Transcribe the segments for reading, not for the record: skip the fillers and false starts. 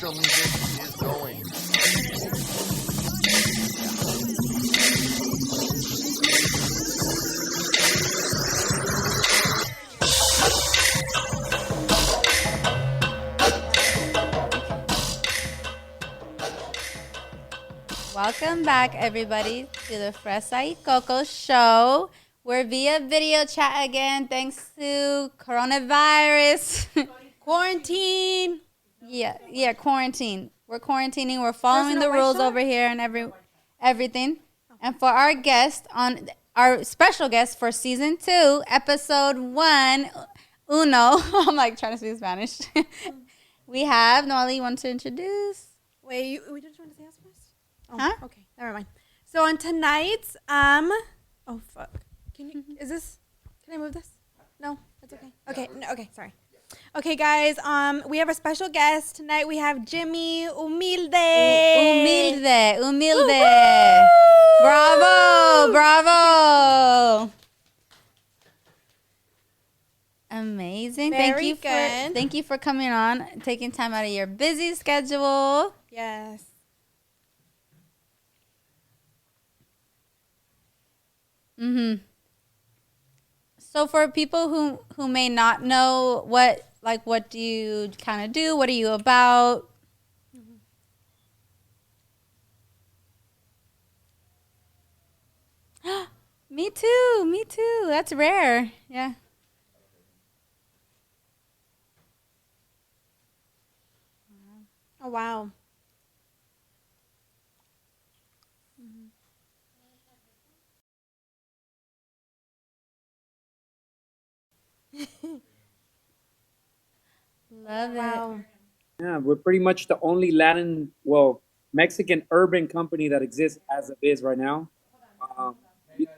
Rancho music is going. Welcome back, everybody, to the Fresa y Coco show. We're via video chat again, thanks to coronavirus. Quarantine. Yeah, quarantine. We're quarantining. We're following the rules over here and everything. And for our guest our special guest for season 2, episode 1, uno. I'm like trying to speak Spanish. We have Noelle. You want to introduce? Wait, we just want to say us first? Oh, Huh? Okay, never mind. So on tonight's, oh fuck. Can I move this? No, that's okay. Okay, no, okay, sorry. Okay, guys, we have a special guest tonight. We have Jimmy Humilde. Humilde. Woo-hoo! Bravo. Amazing. Very Thank you for coming on, taking time out of your busy schedule. Yes. Mhm. So for people who may not know what do you kind of do? What are you about? Me too. That's rare. Yeah. Oh, wow. Love Wow. Yeah, we're pretty much the only Mexican urban company that exists as it is right now. Um, it.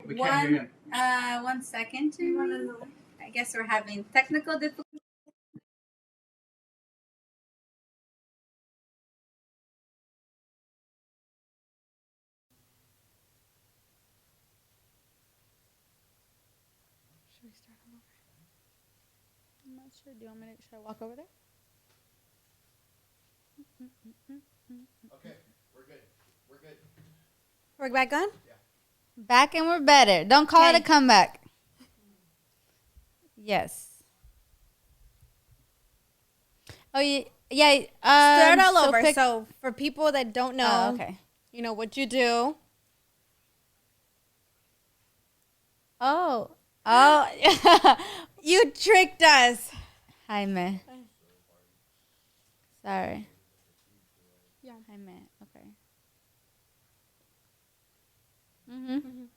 1 second, Jimmy. I guess we're having technical difficulties. Should we start all over? I'm not sure. Do you want me to should I walk over there? Okay, we're good. We're good. We're back on? Back and we're better. Don't call it a comeback. Yes. Oh yeah. Start all so over. So for people that don't know, okay. you know what you do. Oh. You tricked us. Jaime. Sorry. Yeah. Jaime. Okay. Mhm.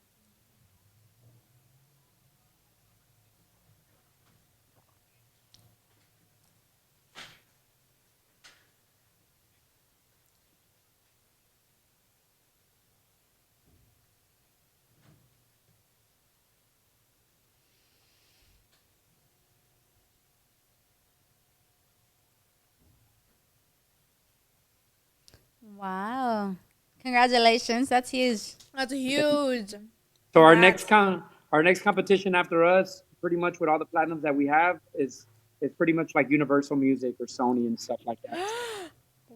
Wow. Congratulations. That's huge. That's huge. so our next competition after us, pretty much with all the platinums that we have, is pretty much like Universal Music or Sony and stuff like that.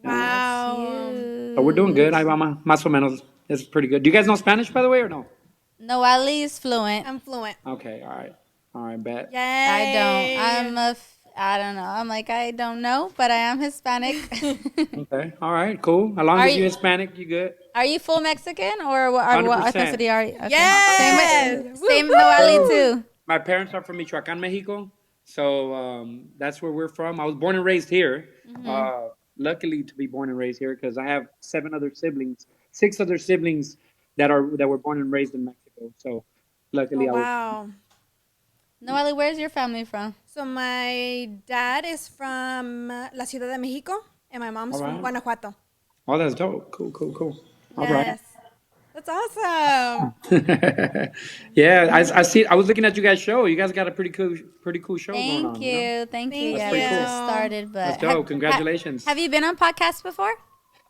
Wow. Huge. So we're doing good. I más o menos. It's pretty good. Do you guys know Spanish, by the way, or no? Noelle is fluent. I'm fluent. Okay, all right, bet. Yay. I don't. I don't know. I'm like, I don't know, but I am Hispanic. Okay, all right, cool. As long Are as you're you- Hispanic, you good. Are you full Mexican or what 100%. ethnicity are you? Okay. Yes. Same Woo, Noelle woo. too. My parents are from Michoacan, Mexico, so that's where we're from. I was born and raised here. Luckily to be born and raised here because I have 6 other siblings that were born and raised in Mexico. So luckily, Oh, wow. Noelle, where's your family from? So my dad is from La Ciudad de Mexico, and my mom's All from right. Guanajuato. Oh, that's dope. Cool. All right. Yes. That's awesome. Yeah, I see. I was looking at you guys' show. You guys got a pretty cool show going on. Thank You know? you. Thank you. Thank Yeah, pretty we cool. just started, but That's dope. Congratulations. Have you been on podcasts before?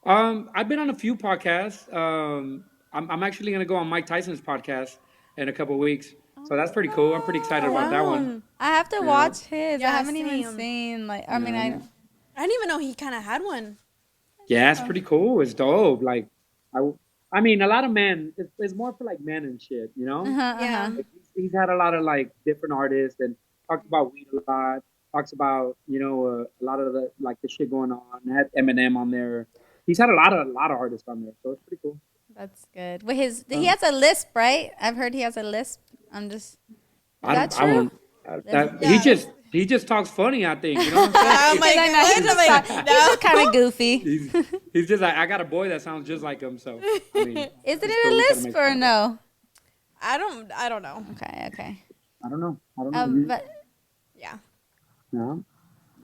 I've been on a few podcasts. I'm actually gonna go on Mike Tyson's podcast in a couple weeks, so that's pretty cool. I'm pretty excited about that one. I have to watch his. Yeah, I haven't even same. seen I mean, I didn't even know he kind of had one. Yeah, it's pretty cool. It's dope. Like, I, I mean, a lot of men. It's more for like men and shit. You know, Uh-huh, uh-huh. Yeah. like he's had a lot of like different artists and talks about weed a lot. Talks about a lot of the shit going on. Had Eminem on there. He's had a lot of artists on there, so it's pretty cool. That's good. With his, he Um, has a lisp, right? I've heard he has a lisp. I'm just, is I that don't. I true? won't. He Yeah. just talks funny. I think you know what Oh I'm my Because I know god! I'm like, he's no. just kind of goofy. saying? He's just like I got a boy that sounds just like him. So I mean, Isn't it's it a cool. We try to lisp make or fun of it. no? I don't know. Okay, okay. I don't know. I don't know. You, But Yeah. no.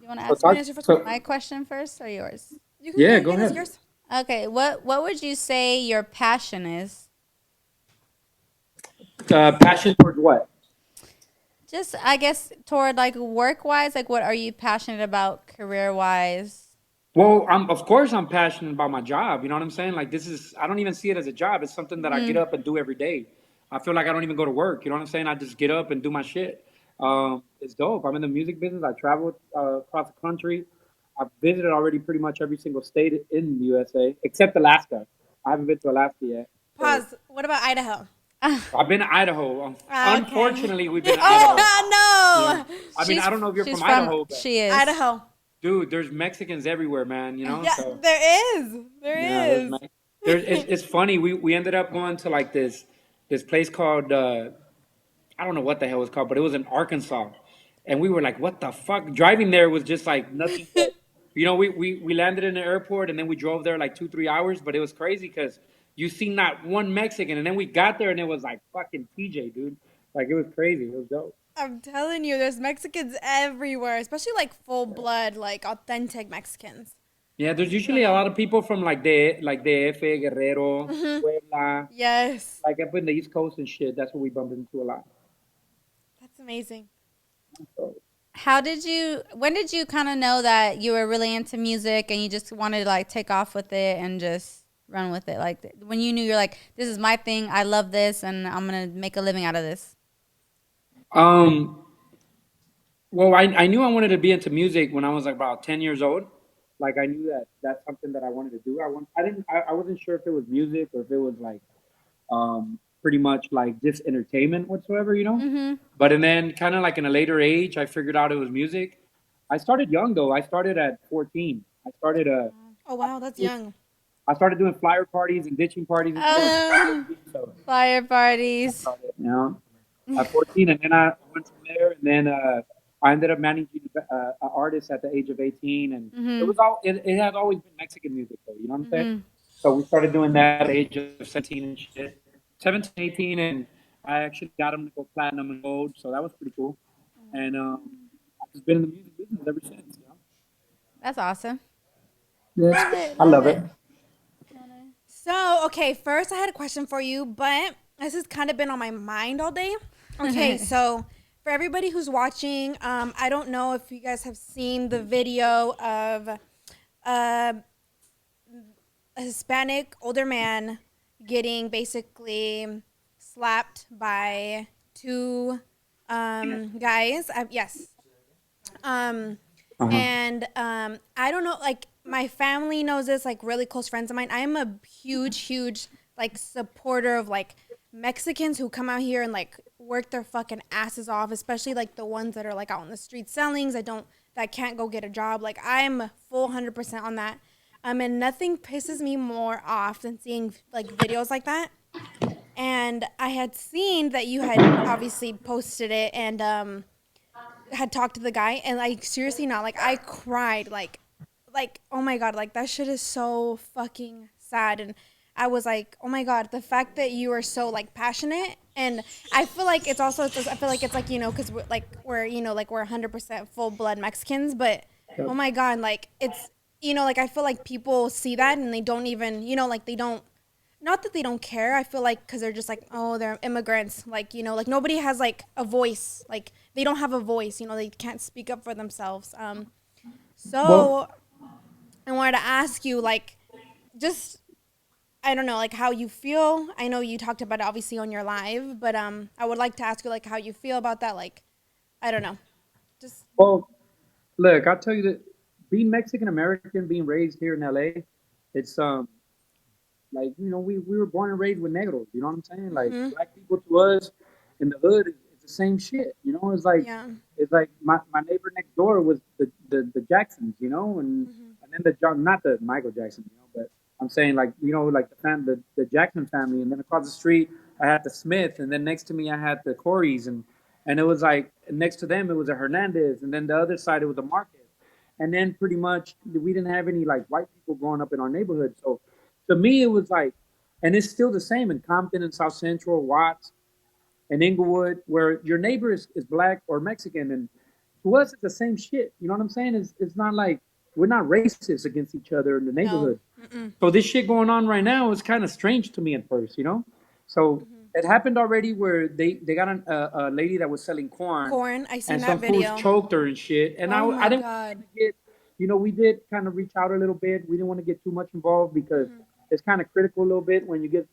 you want to So ask You want me to answer first? so my question first or yours? You can yeah, you go can answer ahead. yours. Okay, what would you say your passion is? Passion towards what? Just I guess toward like work wise, like what are you passionate about career wise? Well, of course I'm passionate about my job. You know what I'm saying? Like this is I don't even see it as a job. It's something that I get up and do every day. I feel like I don't even go to work. You know what I'm saying? I just get up and do my shit. It's dope. I'm in the music business. I travel across the country. I've visited already pretty much every single state in the USA except Alaska. I haven't been to Alaska yet. So Pause. What about Idaho? I've been to Idaho. Ah, okay. Unfortunately, we've been to Idaho. Oh Yeah. no, I mean, She's I don't know if you're she's from from Idaho, but she is. Idaho. dude, there's Mexicans everywhere, man. Yeah, So. there is. Yeah, There is. it's funny. We ended up going to like this place called I don't know what the hell it was called, but it was in Arkansas, and we were like, what the fuck? Driving there was just like nothing. But, we landed in the airport and then we drove there like 2 3 hours, but it was crazy because you see not one Mexican, and then we got there and it was like fucking TJ, dude. Like it was crazy. It was dope. I'm telling you, there's Mexicans everywhere, especially like full blood, like authentic Mexicans. Yeah, there's usually a lot of people from like DF, Guerrero, Puebla, Yes, like up in the East Coast and shit. That's what we bumped into a lot. that's amazing. So, How did you when did you kind of know that you were really into music and you just wanted to like take off with it and just run with it? Like when you knew you're like, this is my thing, I love this and I'm gonna make a living out of this. um, well, I knew I wanted to be into music when I was like about 10 years old. Like I knew that that's something that I wanted to do. I wasn't sure if it was music or if it was like pretty much like just entertainment whatsoever. Mm-hmm. But and then kind of like in a later age, I figured out it was music. I started young though. I started at 14. Oh wow, that's young. I started doing flyer parties and ditching parties and shit. Um, So Fire I parties. started, at 14, and then I went from there, and then I ended up managing an artist at the age of 18, and Mm-hmm. it has always been Mexican music, though. You know what I'm saying? Mm-hmm. So we started doing that at the age of 17 and shit, 17, 18, and I actually got him to go platinum and gold, so that was pretty cool. And I've just been in the music business ever since. That's awesome. Yes, Love it, I love love it. it. So, okay, first I had a question for you, but this has kind of been on my mind all day. Okay, so for everybody who's watching, I don't know if you guys have seen the video of a Hispanic older man getting basically slapped by two guys. Yes. Um, Uh-huh. and I don't know, like my family knows this, like really close friends of mine. I am a huge like supporter of like Mexicans who come out here and like work their fucking asses off, especially like the ones that are like out on the street selling, that can't go get a job. Like I'm full 100% on that. And nothing pisses me more off than seeing like videos like that. And I had seen that you had obviously posted it and had talked to the guy, and like seriously not like I cried like oh my god, like that shit is so fucking sad. And I was like, oh my god, the fact that you are so like passionate. And I feel like it's also I feel like it's like, because we're 100% full blood Mexicans, but oh my god, like it's like I feel like people see that and they don't even like they don't, not that they don't care. I feel like because they're just like, oh, they're immigrants. Like, like nobody has like a voice. Like they don't have a voice. They can't speak up for themselves. Well, So I wanted to ask you, like, just, I don't know, like how you feel. I know you talked about it obviously on your live, but I would like to ask you like how you feel about that. Like, I don't know. Just, well, look, I'll tell you that being Mexican American, being raised here in LA, it's like we were born and raised with negros. You know what I'm saying? Like Mm-hmm. black people to us in the hood is the same shit. Yeah. It's like my neighbor next door was the Jacksons. And then the John, not the Michael Jackson. But I'm saying like like the Jackson family, and then across the street I had the Smith, and then next to me I had the Coreys, and it was like next to them it was a Hernandez, and then the other side it was a Marquez, and then pretty much we didn't have any like white people growing up in our neighborhood. So to me, it was like, and it's still the same in Compton and South Central, Watts and Inglewood, where your neighbor is black or Mexican, and to us it's the same shit. You know what I'm saying? It's not like we're not racist against each other in the No. neighborhood. So this shit going on right now is kind of strange to me at first. So it happened already where they got a lady that was selling corn, Corn. I seen and that some fools video. choked her and shit. And Oh I my didn't god. want to get, we did kind of reach out a little bit. We didn't want to get too much involved because it's kind of critical a little bit when you get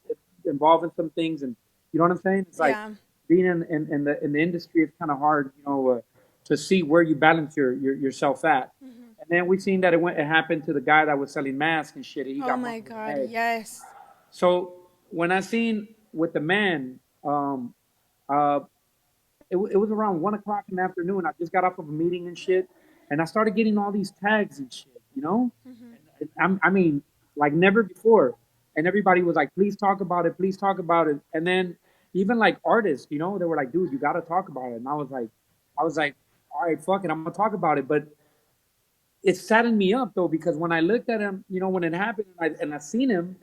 involved in some things, and you know what I'm saying. It's like Yeah. being in the industry. It's kind of hard, to see where you balance yourself at. And then we seen that it happened to the guy that was selling masks and shit. And he Oh got my bumped in the god. head. Yes. So when I seen with the man, uh, it was around 1 o'clock in the afternoon. I just got off of a meeting and shit, and I started getting all these tags and shit. I mean, like never before. And everybody was like, "Please talk about it. Please talk about it." And then even like artists, they were like, "Dude, you got to talk about it." And I was like, "All right, fuck it, I'm gonna talk about it." But it saddened me up though because when I looked at him, when it happened, and I seen him,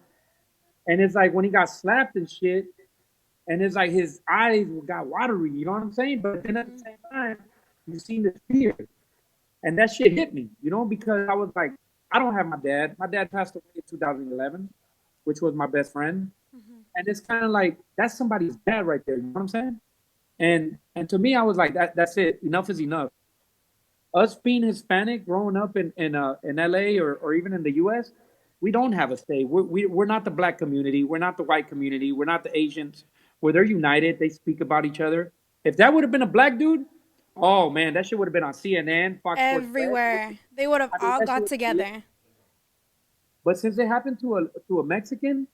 and it's like when he got slapped and shit, and it's like his eyes got watery. You know what I'm saying? But then at the same time, you seen the fear, and that shit hit me. Because I was like, I don't have my dad. My dad passed away in 2011, which was my best friend, and it's kind of like that's somebody's dad right there. You know what I'm saying? And to me, I was like, that's it. Enough is enough. Us being Hispanic, growing up in LA or even in the US, we don't have a say. We're not the black community. We're not the white community. We're not the Asians. Where they're united, they speak about each other. If that would have been a black dude, oh man, that shit would have been on CNN, Fox Sports Red. Everywhere. They would have I mean, all that shit got would have been lit. together. But since it happened to a Mexican,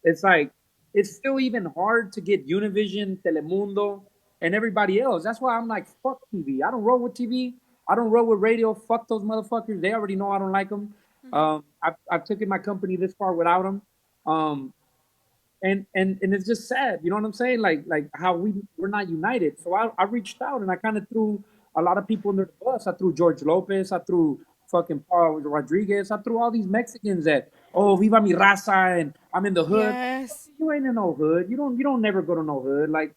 it's like it's still even hard to get Univision, Telemundo, and everybody else. That's why I'm like, fuck TV. I don't roll with TV. I don't roll with radio. Fuck those motherfuckers. They already know I don't like them. I've taken my company this far without them. Um, and it's just sad. You know what I'm saying? Like how we're not united. So I reached out and I kind of threw a lot of people under the bus. I threw George Lopez. I threw fucking Paul Rodriguez. I threw all these Mexicans that Viva mi raza and I'm in the hood. Yes. You ain't in no hood. You don't never go to no hood. Like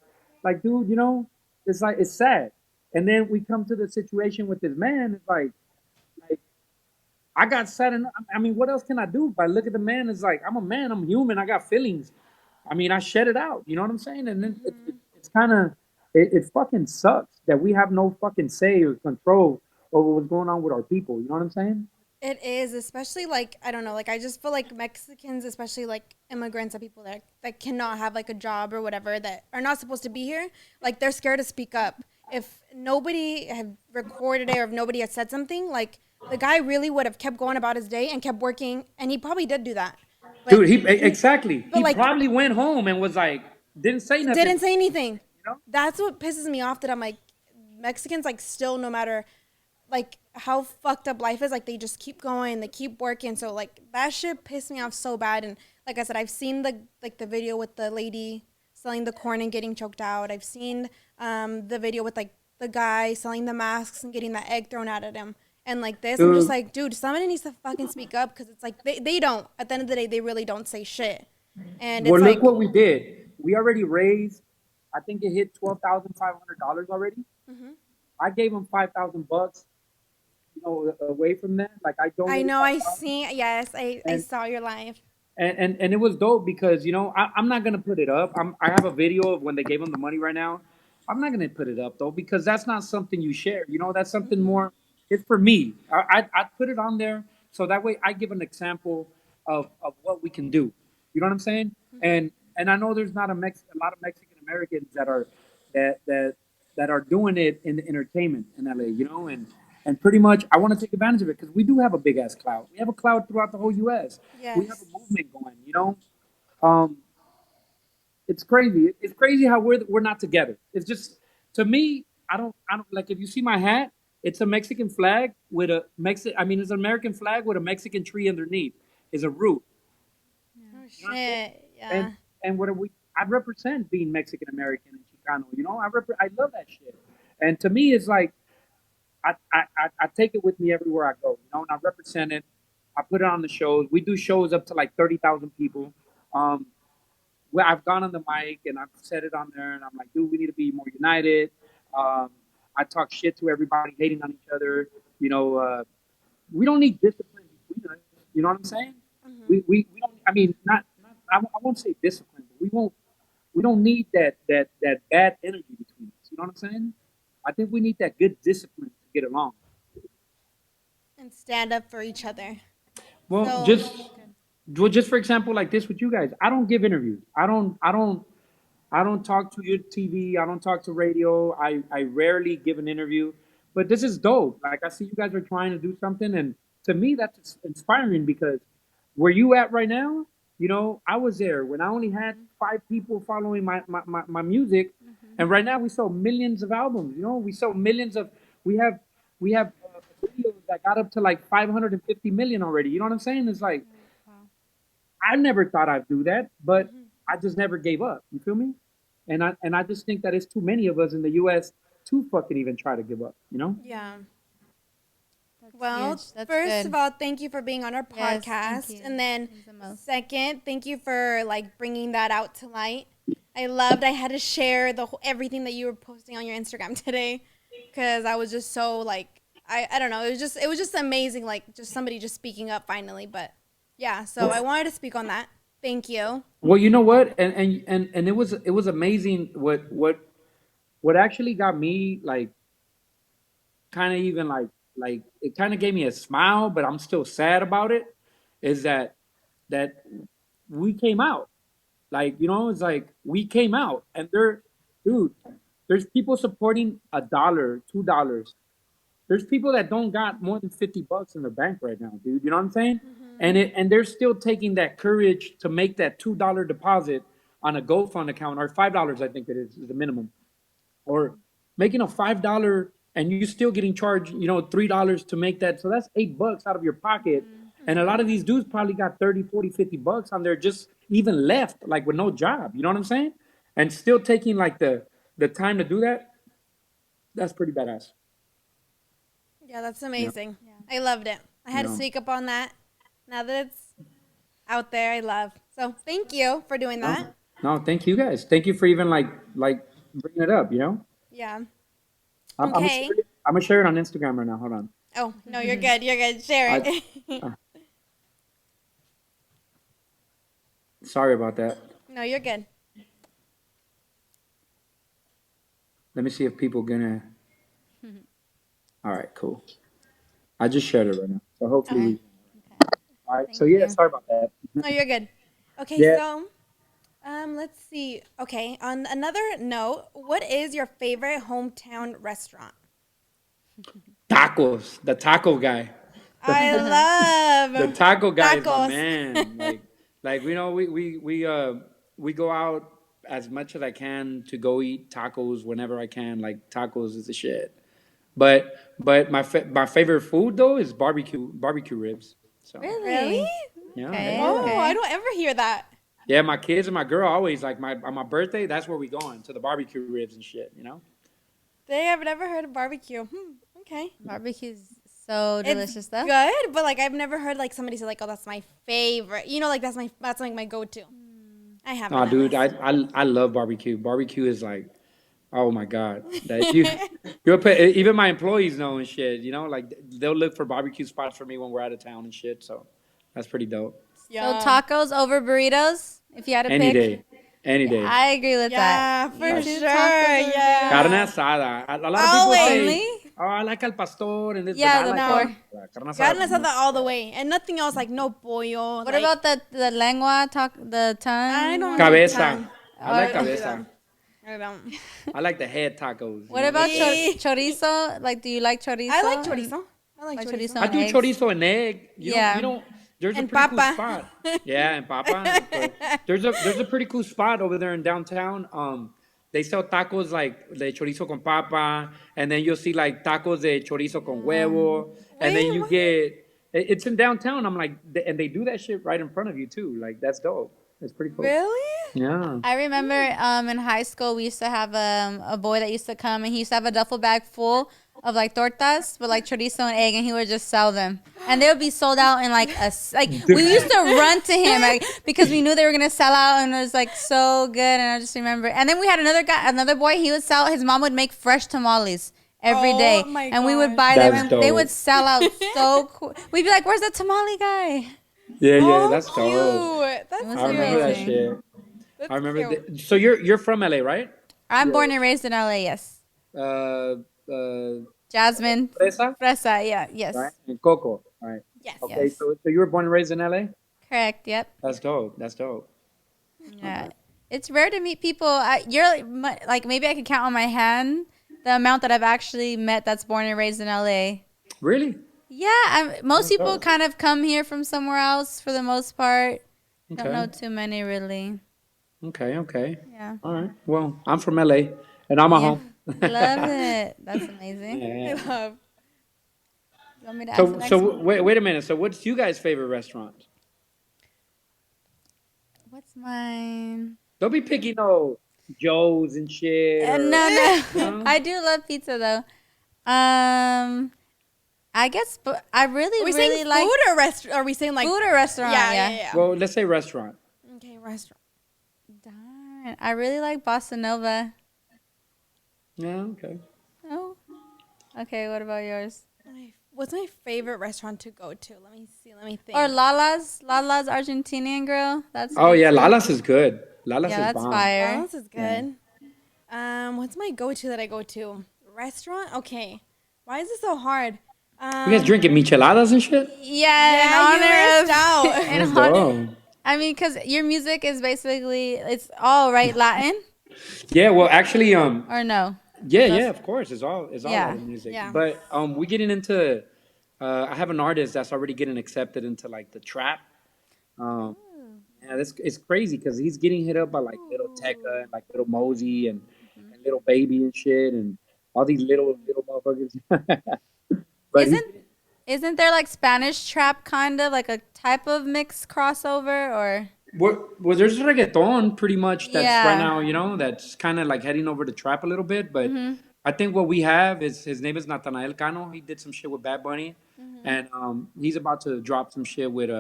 dude, it's like it's sad. And then we come to the situation with this man. It's like I got sad, and I mean, what else can I do? But look at the man. It's like I'm a man. I'm human. I got feelings. I mean, I shed it out. You know what I'm saying? And then it's kind of it fucking sucks that we have no fucking say or control over what's going on with our people. You know what I'm saying? It is, especially like I don't know, like I just feel like Mexicans, especially like immigrants and people that cannot have like a job or whatever that are not supposed to be here, like they're scared to speak up. If nobody had recorded it or if nobody had said something, like the guy really would have kept going about his day and kept working, and he probably did do that. But Dude, exactly. but He like probably went home and was like, didn't say nothing. didn't say anything. You know? That's what pisses me off. That I'm like Mexicans like still no matter like how fucked up life is, like they just keep going, they keep working. So like that shit pissed me off so bad. And like I said, I've seen the video with the lady selling the corn and getting choked out. I've seen the video with like the guy selling the masks and getting that egg thrown out at him. And like this, I'm just Dude, like, dude, somebody needs to fucking speak up because it's like they don't. At the end of the day, they really don't say shit. And well, it's look like, what we did. We already raised. I think it hit $12,500 already. I gave him $5,000, away from that. Like I I donated know five I thousand, see. Yes, I and saw your live. and it was dope because I'm not gonna put it up. I have a video of when they gave him the money right now. I'm not gonna put it up though because that's not something you share. That's something more. It's for me. I put it on there so that way I give an example of what we can do. You know what I'm saying? And I know there's not a lot of Mexican Americans that are that that that are doing it in the entertainment in LA. And and pretty much I want to take advantage of it because we do have a big ass cloud. We have a cloud throughout the whole U.S. We have Yes. a movement going. Um, it's crazy. It's crazy how we're not together. It's just to me. I don't like if you see my hat. It's a Mexican flag with a Mexican. I mean, it's an American flag with a Mexican tree underneath. Is a root. Oh You know what I'm saying? shit. Yeah. And what are we? I represent being Mexican American and Chicano. I love that shit. And to me, it's like I take it with me everywhere I go. And I represent it. I put it on the shows. We do shows up to like 30,000 people. Um, where I've gone on the mic and I've said it on there, and I'm like, dude, we need to be more united. Um, I talk shit to everybody, hating on each other. We don't need discipline between us. You know what I'm saying? We don't. I mean, not I won't say discipline, but we don't need that bad energy between us. You know what I'm saying? I think we need that good discipline to get along. And stand up for each other. Well, So just for example, like this with you guys, I don't give interviews. I don't talk to your TV. I don't talk to radio. I rarely give an interview, but this is dope. Like I see you guys are trying to do something, and to me that's inspiring because where you at right now, I was there when I only had 5 people following my music, and right now we sold millions of albums. We sold millions of we have videos that got up to like 550 million already. You know what I'm saying? It's like I never thought I'd do that, but I just never gave up. You feel me? And I just think that it's too many of us in the U.S. to fucking even try to give up. yeah. That's Well, huge. That's first good. of all, thank you for being on our Yes, podcast, thank you. and then Means the most. second, thank you for like bringing that out to light. I had to share everything that you were posting on your Instagram today, because I was just so like I don't know, it was just amazing, like just somebody just speaking up finally. But yeah, so I wanted to speak on that. Thank you. Well, you know what? And it was amazing what actually got me like kind of even like it kind of gave me a smile, but I'm still sad about it. Is that we came out. Like, it's like we came out and dude, there's people supporting $1, $2. There's people that don't got more than $50 in their bank right now, dude. You know what I'm saying? And they're still taking that courage to make that $2 deposit on a GoFund account or $5, I think it is the minimum, or making a $5 and you still getting charged, $3 to make that. So that's $8 out of your pocket. And a lot of these dudes probably got 30, 40, $50 on there just even left, like with no job. You know what I'm saying? And still taking like the time to do that. That's pretty badass. Yeah, that's You know, amazing. I loved it. I had you to know. speak up on that. Now that it's out there, I love. So thank you for doing that. No, no, thank you guys. Thank you for even like bringing it up. Yeah. I'm gonna share Okay. it. I'm gonna share it on Instagram right now. Hold on. Oh, no, you're good. You're good. Share I, it. uh, sorry about that. No, you're good. Let me see if people gonna. All right, cool. I just shared it right now. So hopefully Okay. we. All right. So Thank yeah, you. sorry about that. No, you're good. Okay, Yeah. so let's see. Okay, on another note, what is your favorite hometown restaurant? Tacos. The taco guy. I The love taco guy is my tacos. man. Like we go out as much as I can to go eat tacos whenever I can. Like tacos is the shit. But my favorite food though is barbecue ribs. So Really? Really? yeah, Okay. hell Oh, yeah. I Okay. don't ever hear that. Yeah, my kids and my girl always like my on my birthday. That's where we going to the barbecue ribs and shit. They have never heard of barbecue. Okay. Barbecue's so delicious, It's though. good, but like I've never heard like somebody say like, "Oh, that's my favorite." Like that's like my go-to. I haven't. Oh, at dude, least. I love barbecue. Barbecue is like, oh my god, that you'll pay, even my employees know and shit. Like they'll look for barbecue spots for me when we're out of town and shit. So that's pretty dope. So Yeah. tacos over burritos, if you had to Any pick. day, any day. I agree with Yeah, that. for Me Like too, sure. tacos over carne Yeah. asada. A lot of people Always. say, Only? oh, I like al pastor and this, but Yeah, I the like No. pork. carne asada. God knows that all the way, and nothing else like no pollo. What like, about the lengua, the tongue? I don't one? eat Cabeza. tongue. I like Or- I don't do that. cabeza. I don't. I like the head tacos. What you know? about Eh. chorizo? Like, do you like chorizo? I like chorizo. I like Like chorizo. chorizo I and do eggs? chorizo and egg. You Yeah. don't. There's a And pretty cool papa. spot. Yeah, and papa. But there's a pretty cool spot over there in downtown. They sell tacos like de chorizo con papa, and then you'll see like tacos de chorizo con huevo, and then Wait, you what? get. It's in downtown. I'm like, and they do that shit right in front of you too. Like that's dope. It's pretty cool. Really? Yeah. I remember in high school we used to have a boy that used to come and he used to have a duffel bag full of like tortas with like chorizo and egg and he would just sell them and they would be sold out in like like we used to run to him like because we knew they were gonna sell out and it was like so good and I just remember and then we had another boy he would sell his mom would make fresh tamales every Oh day my and we would gosh. buy them That's and they dope. would sell out so cool. We'd be like, where's the tamale guy? Yeah, Oh, that's dope. cute. That's was I remember that amazing. shit. That's I remember. cute. So you're from LA, right? I'm born and raised in LA, yes. Uh, Jasmine Fresa, Fresa, yeah, yes. right? And Coco, right? Yes. Okay, Yes. so you were born and raised in LA? Correct, yep. That's dope. That's dope. Yeah. It's rare to meet people. You're like maybe I could count on my hand the amount that I've actually met that's born and raised in LA. Really? Yeah, most people dope. kind of come here from somewhere else for the most part. Don't know Okay. too many really. Okay. Okay. Yeah. All right. Well, I'm from LA, and I'm a Yeah. home. Love it. That's amazing. Yeah, I yeah. love. You want me to ask the So next so one? wait a minute. So what's you guys' favorite restaurant? What's mine? Don't be picking no Joe's and shit. No, Or, no. No? I do love pizza though. I guess, but I Are we really saying like food or restaurant? Are we saying like food or restaurant. Yeah. Well, let's say restaurant. Okay, restaurant. Darn, I really like Bossa Nova. Yeah. Okay. Oh, okay. What about yours? What's my favorite restaurant to go to? Let me see. Let me think. Or Lala's Argentinian Grill. That's Oh good yeah, too. Lala's is good. Lala's Yeah, is that's bomb. fire. Balance is good. What's my go-to that I go to? Restaurant? Okay. Why is it so hard? You guys drinking micheladas and shit? Yeah, Yeah, you in honor missed out. of. In That's honor, dope. I mean, because your music is basically it's all right Latin Yeah, well, actually, or no? yeah, of course, it's all Yeah. Latin music. Yeah. But we getting into. I have an artist that's already getting accepted into like the trap. Um, yeah, it's crazy because he's getting hit up by like little Tekka and like little Mosey and little Baby and shit and all these little motherfuckers. But he, Isn't there like Spanish trap kind of like a type of mix crossover or? well, there's reggaeton pretty much that's right Yeah. now, that's kind of like heading over to trap a little bit. But Mm-hmm. I think what we have is his name is Nathanael Cano. He did some shit with Bad Bunny, Mm-hmm. and he's about to drop some shit with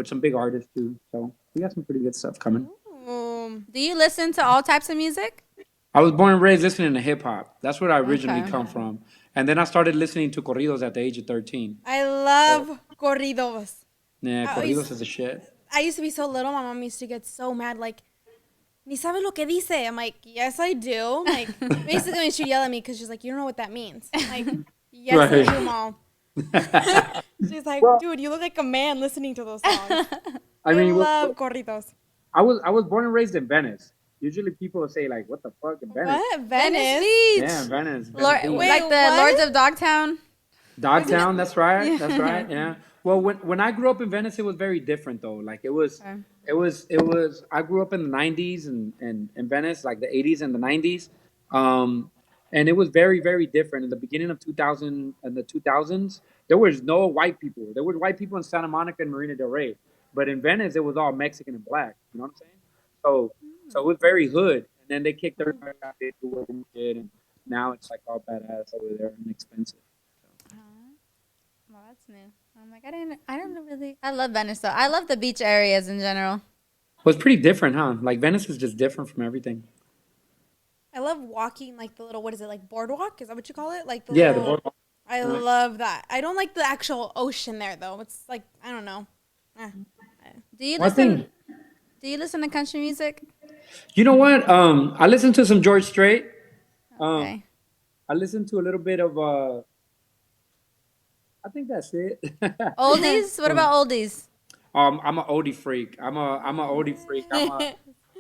some big artists too. So we got some pretty good stuff coming. Do you listen to all types of music? I was born and raised listening to hip hop. That's where I originally Okay. come from, and then I started listening to corridos at the age of 13. I love corridos. Yeah, I always- corridos is a shit. I used to be so little. My mom used to get so mad, like, ni sabe lo que dice. I'm like, yes, I do. Like, basically, when she'd yell at me because she's like, you don't know what that means. I'm like, yes, Right. I do, mom. She's like, dude, you look like a man listening to those songs. I mean, love corridos. I was born and raised in Venice. Usually people will say like, "What the fuck in Venice?" What? Venice Venice? Beach. Yeah, Venice. Lord, Venice Beach. Wait, like the what? Lords of Dogtown. Dogtown. That's right. That's right. Yeah. Well, when I grew up in Venice, it was very different though. Like it was. Okay. I grew up in the '90s and in Venice, like the '80s and the '90s, and it was very very different. In the beginning of 2000 and the 2000s, there was no white people. There were white people in Santa Monica and Marina Del Rey, but in Venice, it was all Mexican and black. You know what I'm saying? So it was very hood. And then they kicked everybody out there to what we did, and now it's like all badass over there and expensive. Well, that's new. I'm like, I don't know really. I love Venice though. I love the beach areas in general. Well, it's pretty different, huh? Like Venice is just different from everything. I love walking, like, the little, what is it, like, boardwalk? Is that what you call it? Like, the Yeah, the little, boardwalk. I love that. I don't like the actual ocean there, though. It's like, I don't know. Do you One listen? thing, Do you listen to country music? you know what? I listened to some George Strait. Okay. I listened to a little bit of. I think that's it. Oldies? What about oldies? I'm an oldie freak. I'm a oldie freak.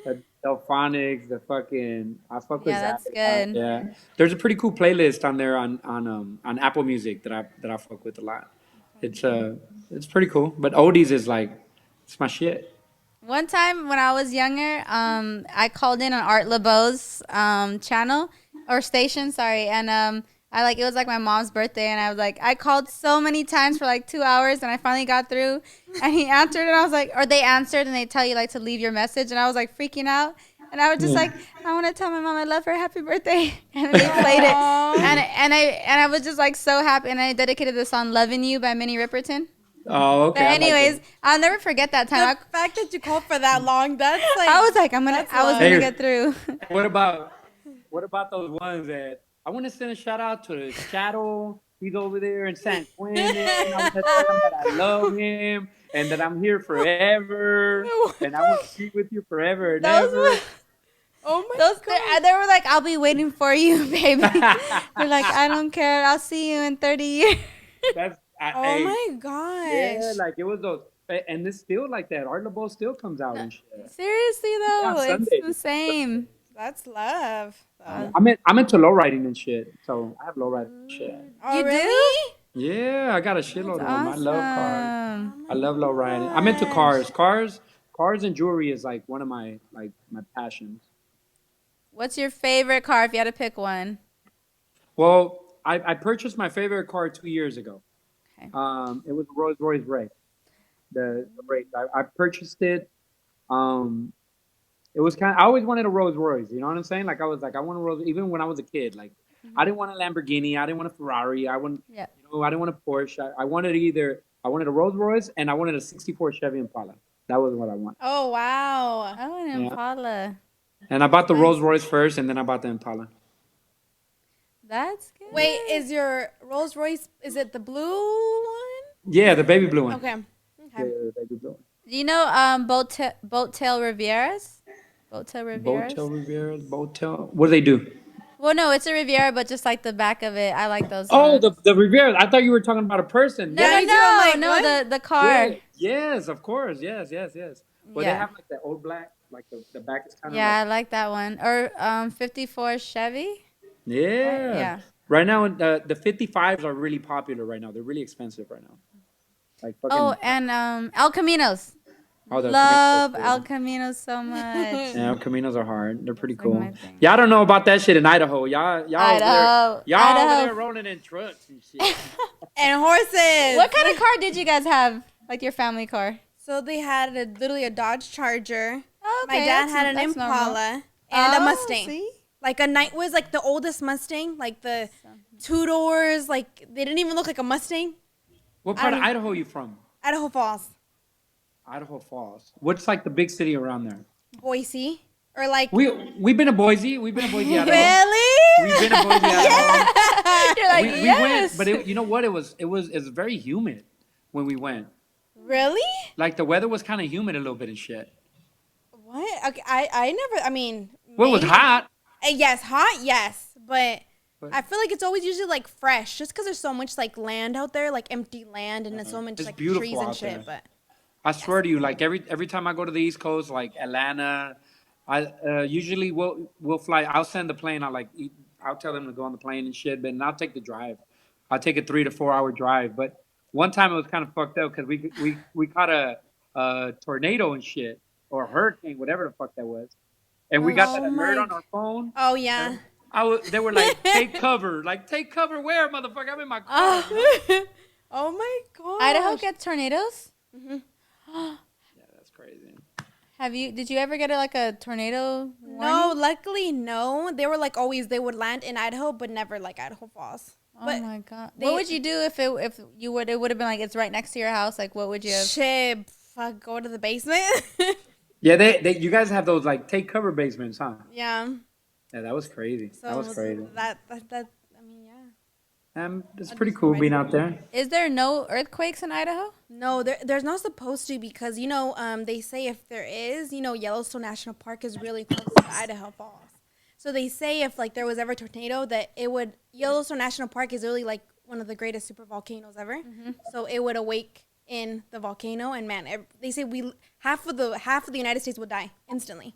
The Delphonics, the fucking I fuck with Yeah, Zach that's a lot. good. Yeah, there's a pretty cool playlist on there on Apple Music that I fuck with a lot. It's pretty cool. But oldies is like it's my shit. One time when I was younger, I called in on Art LeBeau's channel or station, sorry, and I like it was like my mom's birthday, and I was like, I called so many times for like 2 hours, and I finally got through, and he answered, and I was like, or they answered, and they tell you like to leave your message, and I was like freaking out, and I was just like, I want to tell my mom I love her, happy birthday, and then they played it, and I was just like so happy, and I dedicated the song "Loving You" by Minnie Riperton. Oh, But okay. I like anyways, it. I'll never forget that time. The fact that you called for that long, that's like. I was like, I was love. gonna get through. What about those ones that I want to send a shout out to Shadow? He's over there in San Quentin. I want to tell him that I love him and that I'm here forever, and I want to be with you forever and Those ever. were Oh my those. god. They were like, I'll be waiting for you, baby. They're like, I don't care. I'll see you in 30 years. Oh Hey, my yeah, gosh. like it was those, and it's still like that. Art LeBeau still comes out and shit. Seriously Yeah, though, it's Sunday. the same. That's love. I'm into low riding and shit, so I have low riding and shit. Oh, You really? Yeah, I got a shitload of them. I love cars. Awesome. I love low riding. I'm into cars. Cars and jewelry is like one of my my passions. What's your favorite car if you had to pick one? Well, I purchased my favorite car 2 years ago. Okay. It was a Rolls Royce Wraith. The Wraith. I purchased it. Um, it was kind. I always wanted a Rolls Royce. You know what I'm saying? Like I was like I want a Rolls. Even when I was a kid, like I didn't want a Lamborghini. I didn't want a Ferrari. Yeah. I didn't want a Porsche. I wanted a Rolls Royce and I wanted a '64 Chevy Impala. That was what I wanted. Oh, wow. Oh, an Yeah. Impala. And I bought the Rolls Royce first, and then I bought the Impala. That's good. Wait, is your Rolls Royce, is it the blue one? Yeah, the baby blue one. Okay. Yeah, the baby blue one. Do you know Boat Tail Rivieras? Boat Tail Rivieras? Boattail Riviera, Boattail. What do they do? Well, no, it's a Riviera, but just like the back of it. I like those. Oh, ones. the Riviera. I thought you were talking about a person. No, Yeah, no, me too. I'm like, no, what? the car. Yeah. Yes, of course. Yes. Well, they Yeah. have like the old black, like the back is kind of Yeah, I like. like that one. Or 54 Chevy. Yeah. Yeah. Right now, the 55s are really popular right now. They're really expensive right now. Like fucking. Oh, and El Caminos. Oh, the Love Caminos are El cool. Caminos so much. Yeah, Caminos are hard. They're pretty That's like cool. my thing. Y'all don't know about that shit in Idaho. Y'all over Idaho. there, y'all over Idaho. there rolling in trucks and shit. And horses. What kind of car did you guys have? Like your family car? So they had literally a Dodge Charger. Oh, My okay, dad had an that's normal. Impala and a Oh, Mustang. see? Like a night was like the oldest Mustang, like the 2 doors. Like they didn't even look like a Mustang. What part of don't- Idaho are you from? Idaho Falls, Idaho Falls. What's like the big city around there? Boise, or like We've been to Boise. We've been to Boise, Idaho. really? We've been to Boise, Idaho. You're like, We yes. went, but you know what? It was very humid when we went. Really? Like the weather was kind of humid a little bit and shit. What? Okay, I never. I mean, Well, it was maybe- hot. Yes, hot. Yes, but But- I feel like it's always usually like fresh, just because there's so much like land out there, like empty land, and there's so much It's like beautiful trees and out shit. there. But I swear to you, like every time I go to the East Coast, like Atlanta, I usually we'll fly. I'll send the plane. I'll tell them to go on the plane and shit, but and I'll take the drive. I'll take a 3 to 4 hour drive. But one time it was kind of fucked up because we caught a tornado and shit or a hurricane, whatever the fuck that was, and we got that Oh alert my- on our phone. oh yeah. They were like, take cover, like take cover where, motherfucker? I'm in my car. Oh my god. Idaho gets tornadoes? Yeah, that's crazy. Did you ever get like a tornado No, warning? luckily no. They were like always they would land in Idaho, but never like Idaho Falls. Oh But my god! they- What would you do if it would have been like it's right next to your house? Like what would you have? shit, fuck, go to the basement. Yeah, you guys have those like take cover basements, huh? Yeah. Yeah, that was crazy. So That was crazy. That I mean, yeah. It's I'll pretty just cool write being it out there. Is there no earthquakes in Idaho? No, there's not supposed to because they say if there is, Yellowstone National Park is really close to Idaho Falls. So they say if like there was ever a tornado that Yellowstone National Park is really like one of the greatest super volcanoes ever. So it would awake in the volcano and man, they say half of the United States would die instantly.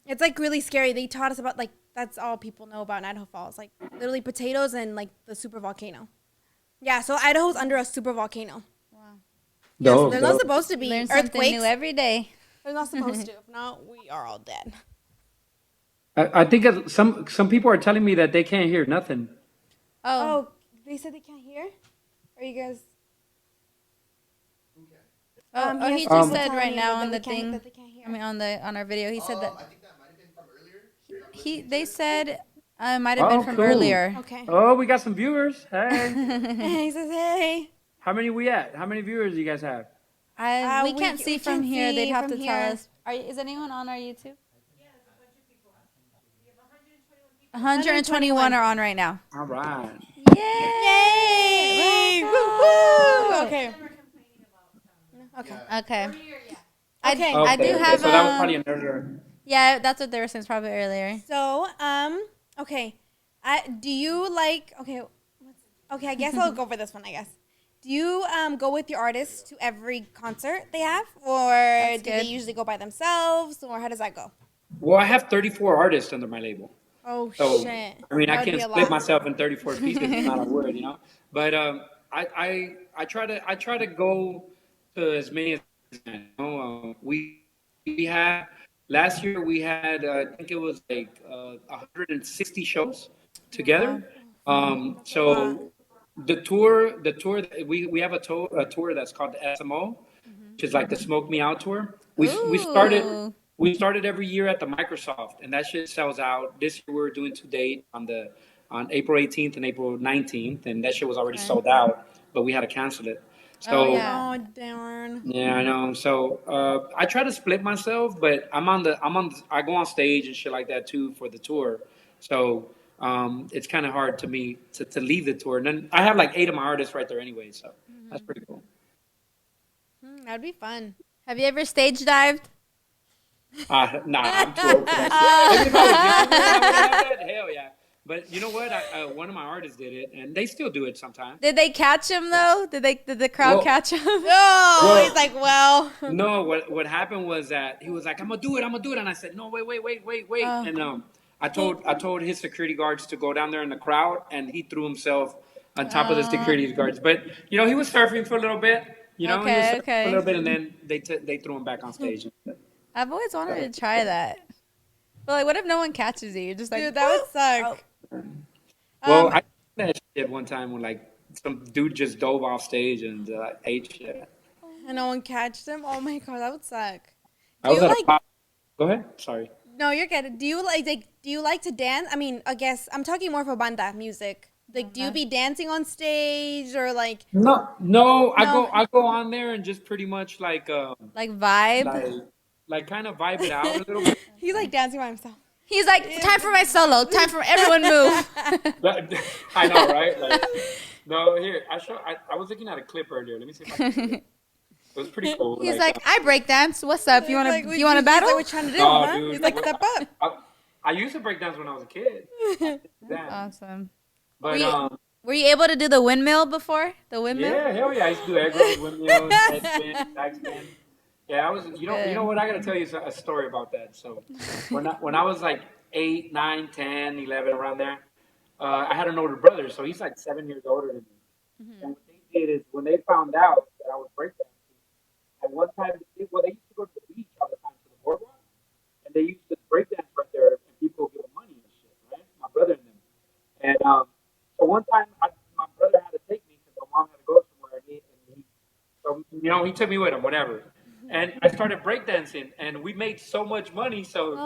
It's like really scary. They taught us about like that's all people know about Idaho Falls, like literally potatoes and like the super volcano. Yeah, so Idaho's under a super volcano. Wow. Yeah, so Dope, there's not dope. supposed to be Learn something earthquakes. new every day. They're not supposed to. If not, we are all dead. I think some people are telling me that they can't hear nothing. Oh, Oh, they said they can't hear. Are you guys? he has just people said telling right me now that on we the can't- thing. that they can't hear. I mean, on our video, he said that I think that might have been from earlier. they said it might have been Oh, from cool. earlier. Okay. Oh, we got some viewers. Hey, He says, "Hey." how many we at? How many viewers do you guys have? We can't see from can't here. They'd see have from to tell here. us. Is anyone on our YouTube? 121 are on right now. All right. Yay! Woo, Rancho! woo. Okay. Okay. Okay. Okay. I do have. So that was probably an earlier. Yeah, that's what they were saying. It's probably earlier. So, okay. Do you like? Okay. Okay. I guess I'll go for this one. I guess. Do you go with your artists to every concert they have, or do they good. usually go by themselves, or how does that go? Well, I have 34 artists under my label. Oh So, shit! I mean, That I would can't be a split lot. myself in 34 pieces. It's not a word, you know. But I try to go to as many as I can. You know? We had last year we had I think it was like 160 shows together. So the tour that we have a tour that's called the SMO, which is like the Smoke Me Out tour. Ooh. We started every year at the Microsoft, and that shit sells out. This year we were doing 2 dates on April 18th and April 19th, and that shit was already sold out, but we had to cancel it. Oh, So yeah. Oh darn! yeah, I know. So I try to split myself, but I go on stage and shit like that too for the tour. So it's kind of hard to me to leave the tour. And then I have like 8 of my artists right there anyway, so that's pretty cool. That'd be fun. Have you ever stage dived? Nah, I'm too old for that shit. Maybe if I was younger, I would have that. Hell yeah. But you know what? One of my artists did it, and they still do it sometimes. Did they catch him though? Did the crowd Well- catch him? Oh, Well- he's like, well. No, what happened was that he was like, I'm gonna do it, and I said, no, wait, Oh. and I told his security guards to go down there in the crowd, and he threw himself on top of the security guards. But you know, he was surfing for a little bit, he was Okay, surfing for okay. a little bit, and then they threw him back on stage. I've always wanted to try that. But like, what if no one catches you? You're just like, Dude, that would suck. Well, I did that shit one time when like some dude just dove off stage and ate shit. And no one catched him. Oh my god, that would suck. I was you at a like- pop. Go ahead. Sorry. No, you're good. Do you like do you like to dance? I mean, I guess I'm talking more for banda music. Like, do you be dancing on stage or like? No. I go on there and just pretty much like vibe. like kind of vibe it out a little bit. He's like dancing by himself. He's like, time for my solo. Time for everyone move. I know, right? Like, no, here I was looking at a clip earlier. Let me see if I can. It was pretty cool. He's like, I break dance. What's up? You Like, want to battle? Like, we're trying to do, Oh, huh? dude. He's like, step up. I used to break dance when I was a kid. Damn. Awesome. But Were you able to do the windmill before? The windmill? yeah, hell yeah, I used to do egg rolls, windmills, headspin, backspin. Yeah, I was. You know what? I gotta tell you a story about that. So, when I was like 8, 9, 10, 11, around there, I had an older brother. So he's like 7 years older than me. And what they did is when they found out that I was breakdancing, at one time, they used to go to the beach all the time to the boardwalk, and they used to breakdance right there, and people would give them money and shit, right? My brother and them. And so one time, my brother had to take me because my mom had to go somewhere, so he took me with him, whatever. And I started breakdancing, and we made so much money. So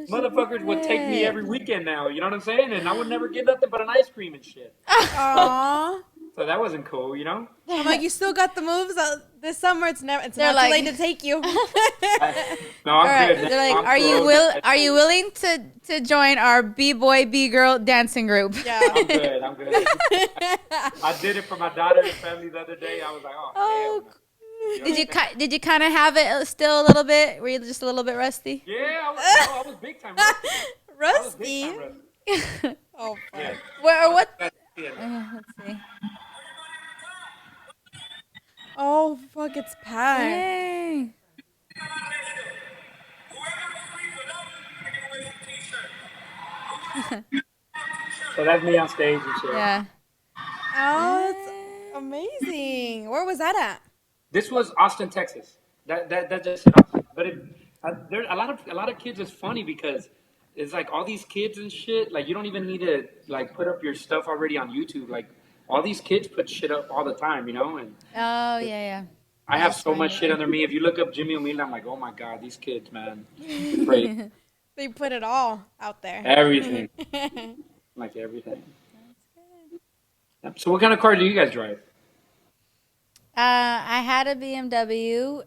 motherfuckers would take me every weekend now. You know what I'm saying? And I would never get nothing but an ice cream and shit. Aww. So that wasn't cool, you know? I'm like, you still got the moves. This summer, it's not They're too like- late to take you. No, I'm All right. good. They're like, I'm are you cool. are you willing to join our B-boy B-girl dancing group? Yeah. I'm good. I did it for my daughter's family the other day. I was like, oh, hell no. Did you kind of have it still a little bit? Were you just a little bit rusty? Yeah, I was big time rusty. I was Rusty. big time rusty. Oh, fuck. Yeah. Where or what? Yeah. Let's see. Oh, fuck, it's packed. Yay. So that's me on stage and shit. Yeah. Oh, it's amazing. Where was that at? This was Austin, Texas. That just said Austin. But there a lot of kids is funny because it's like all these kids and shit. Like you don't even need to like put up your stuff already on YouTube. Like all these kids put shit up all the time, And Oh, yeah. I have just so find much it. shit under me. If you look up Jimmy Humilde, I'm like, oh my god, these kids, man, great, They put it all out there. everything, like everything. Yep. So what kind of car do you guys drive? I had a BMW.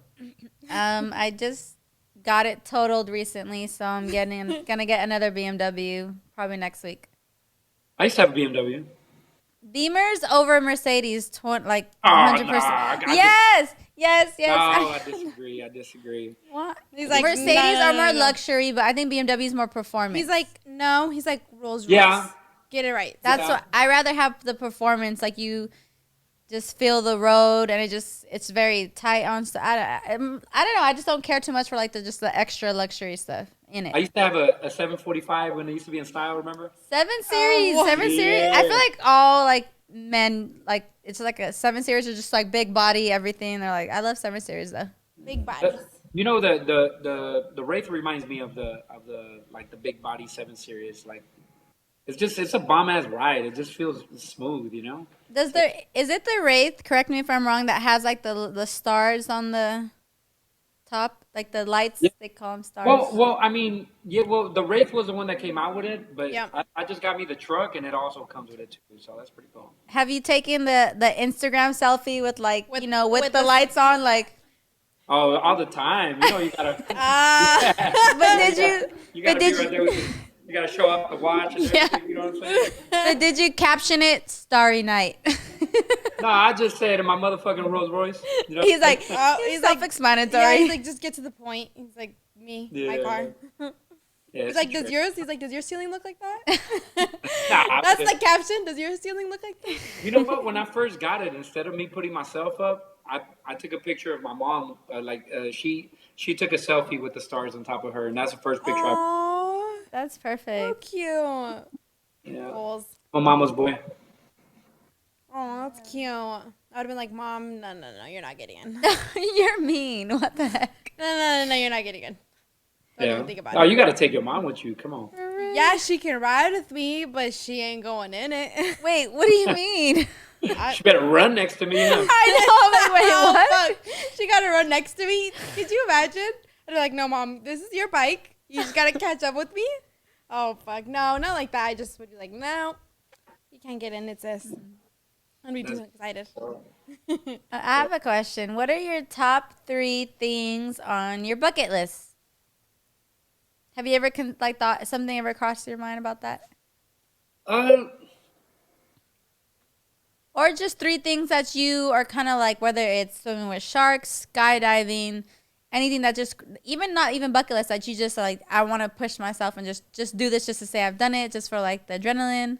I just got it totaled recently, so I'm gonna get another BMW probably next week. I used to have a BMW. Beamers over Mercedes, like Oh, 100%. nah, Yes. No, I disagree. What? He's like, Mercedes no, are no, more no. luxury, but I think BMW is more performance. He's like, no. He's like Rolls Royce. Yeah. Get it right. That's Yeah. what I rather have the performance. Like you just feel the road, and it's very tight on stuff. I don't know. I just don't care too much for like the extra luxury stuff in it. I used to have a 745 when it used to be in style. Remember? 7 Series, what? 7 Series. I feel like all like men like it's like a 7 Series are just like big body everything. They're like I love 7 Series though. Big bodies. You know the Wraith reminds me of the like the big body 7 Series. Like it's a bomb ass ride. It just feels smooth. Is it the Wraith? Correct me if I'm wrong. That has like the stars on the top, like the lights. Yeah. They call them stars. Well, I mean, yeah. Well, the Wraith was the one that came out with it, but Yeah. I just got me the truck, and it also comes with it too. So that's pretty cool. Have you taken the Instagram selfie with like With with the the- lights on like? Oh, all the time. You gotta. But did you? You But gotta be did right there with you. You gotta show up the watch and Yeah. everything. You know what I'm saying? But did you caption it Starry Night? No, I just said in my motherfucking Rolls Royce. He's like, he's he's like- self-explanatory. Yeah, he's like, just get to the point. He's like, me, my Yeah. car. Yeah, He's it's like, a does trip. yours? He's like, does your ceiling look like that? Nah, That's the caption. Does your ceiling look like that? You know what? When I first got it, instead of me putting myself up, I took a picture of my mom. She took a selfie with the stars on top of her, and that's the first picture. Aww, That's so perfect. cute. Yeah, Goals. my mama's boy. Oh, that's cute. I would have been like, Mom, no, you're not getting in. You're mean. What the heck? No, you're not getting in. Don't even think about Oh, it. you gotta take your mom with you. Come on. Yeah, she can ride with me, but she ain't going in it. Wait, what do you mean? She better run next to me. Huh? I know. Wait, Oh, what? fuck. She got to run next to me. Could you imagine? And they're like, no, Mom, this is your bike. You just got to catch up with me. Oh, fuck. No, not like that. I just would be like, no, you can't get in it, sis. I'd be too excited. I have a question. What are your top 3 things on your bucket list? Have you ever thought something ever crossed your mind about that? Or just 3 things that you are kind of like, whether it's swimming with sharks, skydiving, anything that not even bucket list, that you just like, I want to push myself and just do this just to say I've done it, just for like the adrenaline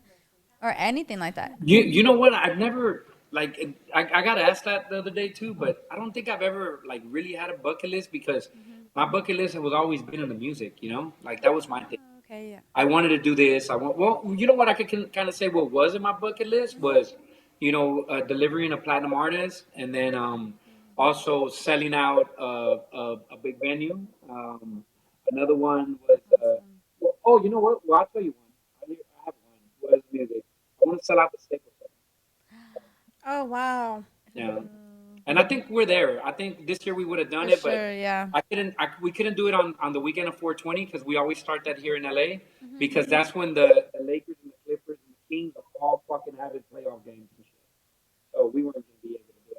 or anything like that. You know what? I've never like I got asked that the other day too, but I don't think I've ever like really had a bucket list because my bucket list has always been in the music. Like that was my thing. Okay, yeah. I wanted to do this. Well, you know what I could kind of say what was in my bucket list was, delivering a platinum artist, and then also selling out a big venue. Another one was, you know what? Well, I'll tell you one. I have one. Was music. I want to sell out the Staples Center. Oh, wow. Yeah. And I think we're there. I think this year we would have done For it, but sure, yeah. we couldn't do it on the weekend of 420 because we always start that here in LA because that's when the Lakers and the Clippers and the Kings are all fucking having playoff games and shit. So we weren't going to be able to do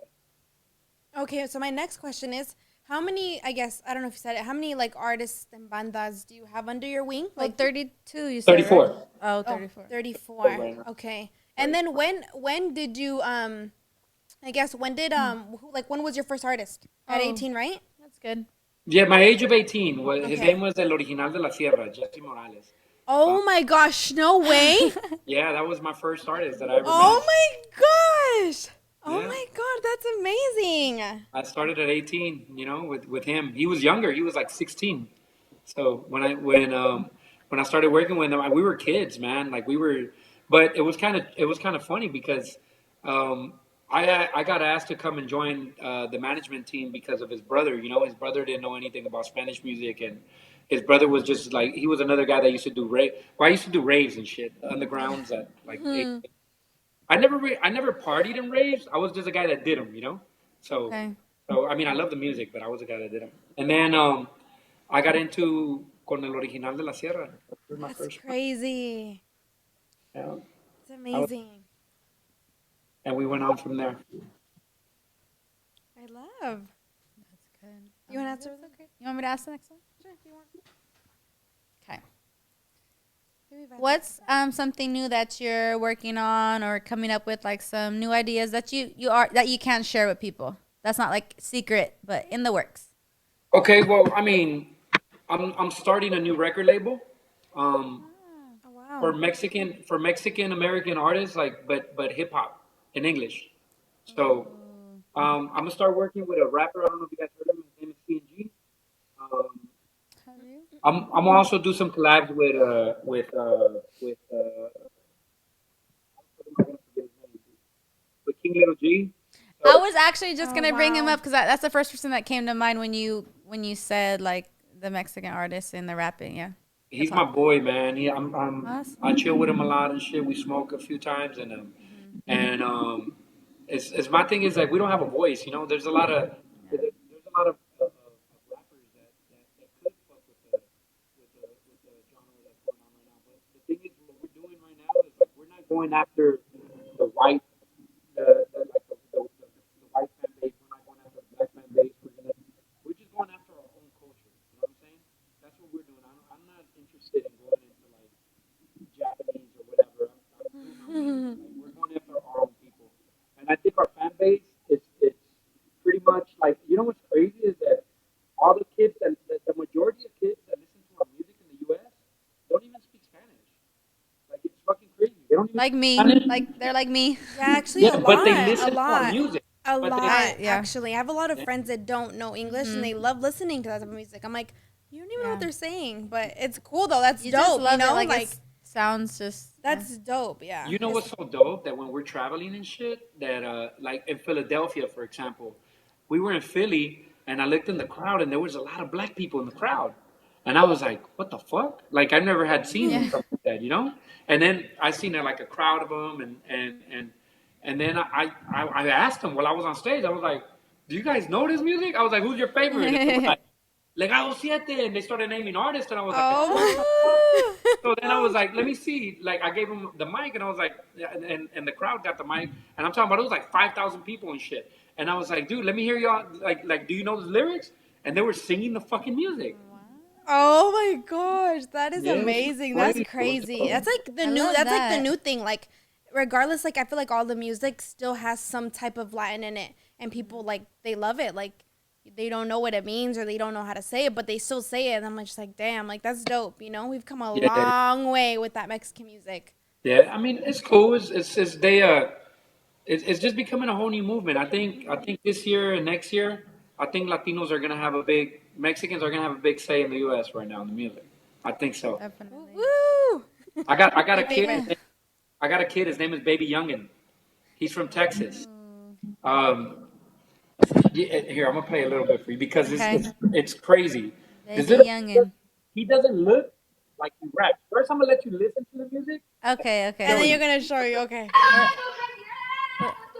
that. Okay, so my next question is, how many, I guess, I don't know if you said it, how many, like, artists and bandas do you have under your wing? Like 32, you said, 34. right? Oh, 34. 34. Okay. And then when did you, I guess, when was your first artist? At Oh. 18, right? That's good. Yeah, my age of 18. His Okay. name was El Original de la Sierra, Jesse Morales. Oh my gosh, no way. Yeah, that was my first artist that I ever Oh met. my gosh. Oh Yeah. my God, that's amazing. I started at 18, with him. He was younger. He was like 16. So when when I started working with them, we were kids, man. Like we were, but it was kind of funny because um, I got asked to come and join the management team because of his brother. You know, his brother didn't know anything about Spanish music, and his brother was just like he was another guy that used to do rave. Well, I used to do raves and shit undergrounds at like I never partied in raves. I was just a guy that did them, you know. So, Okay. so I mean, I love the music, but I was a guy that did them. And then I got into con el original de la Sierra. That was my That's first one. crazy. Yeah. It's I was, amazing. and we went on from there. I love. That's good. You want to answer that? Okay. You want me to ask the next one? Sure, if you want. Okay. Maybe if I- What's something new that you're working on or coming up with, like some new ideas that you can't share with people? That's not like secret, but in the works. Okay, well, I mean, I'm starting a new record label. Um, Oh for wow. Mexican American artists, like but hip hop in English. So I'm gonna start working with a rapper. I don't know if you guys heard of him. His name is CNG. Um, Have you? I'm gonna also do some collabs with King Little G. I So was actually just Oh gonna bring him wow. up because that's the first person that came to mind when you said like the Mexican artist and the rapping. Yeah, hip he's my hop. boy, man. I Awesome. chill with him a lot and shit. We smoke a few times and it's my thing is like we don't have a voice. You know, there's a lot of rappers that could fuck with the genre that's going on right now. But the thing is, what we're doing right now is like we're not going after the white the white fan base. We're not going after the black fan base. We're just going after our own culture. You know what I'm saying? That's what we're doing. I'm not interested in going into like Japanese or whatever. I'm doing my own music. Like we're going after our own people, and I think our fan base is it's pretty much like you know what's crazy is that all the kids and the majority of kids that listen to our music in the U.S. don't even speak Spanish. Like it's fucking crazy. They don't even Like speak me, Spanish. like they're like me. Yeah, actually, Yeah, a but they lot, a listen to our lot, music. a But they lot. Yeah. Actually, I have a lot of yeah, friends that don't know English and they love listening to that type of music. I'm like, you don't even know what Yeah. they're saying, but it's cool though. That's You just dope. You love it. know, Like like it sounds just. Yeah. that's dope. Yeah. you know It's, what's so dope that when we're traveling and shit, that like in Philadelphia, for example, we were in Philly and I looked in the crowd and there was a lot of black people in the crowd. And I was like, what the fuck? Like I never had seen Yeah. something like that, you know? And then I seen like a crowd of them and then I asked them while I was on stage, I was like, do you guys know this music? I was like, who's your favorite? And they were like, Legado Siete, and they started naming artists, and I was like, oh what the fuck? my. So then I was like, let me see. Like I gave him the mic, and I was like, yeah, and the crowd got the mic, and I'm talking about it was like 5,000 people and shit. And I was like, dude, let me hear y'all. Like, do you know the lyrics? And they were singing the fucking music. Oh my gosh, that is Yeah, it was amazing. That's crazy. It was crazy. dope. That's like the I new love that's like the that. new thing. Like regardless, like I feel like all the music still has some type of Latin in it and people like they love it. Like they don't know what it means or they don't know how to say it, but they still say it. And I'm just like, damn, like that's dope. You know, we've come a Yeah, long way with that Mexican music. yeah. I mean, it's cool. It's they it's just becoming a whole new movement. I think this year and next year, I think Latinos are gonna have a big Mexicans are gonna have a big say in the U.S. right now in the music. I think so. Definitely. Woo! I got a My kid. favorite. I got a kid. His name is Baby Youngin. He's from Texas. Um, here I'm gonna play a little bit for you because it's Okay. it's, it's crazy. This Baby little youngin. he doesn't look like he raps. First, I'm gonna let you listen to the music. Okay. And Okay. then you're gonna show you, okay.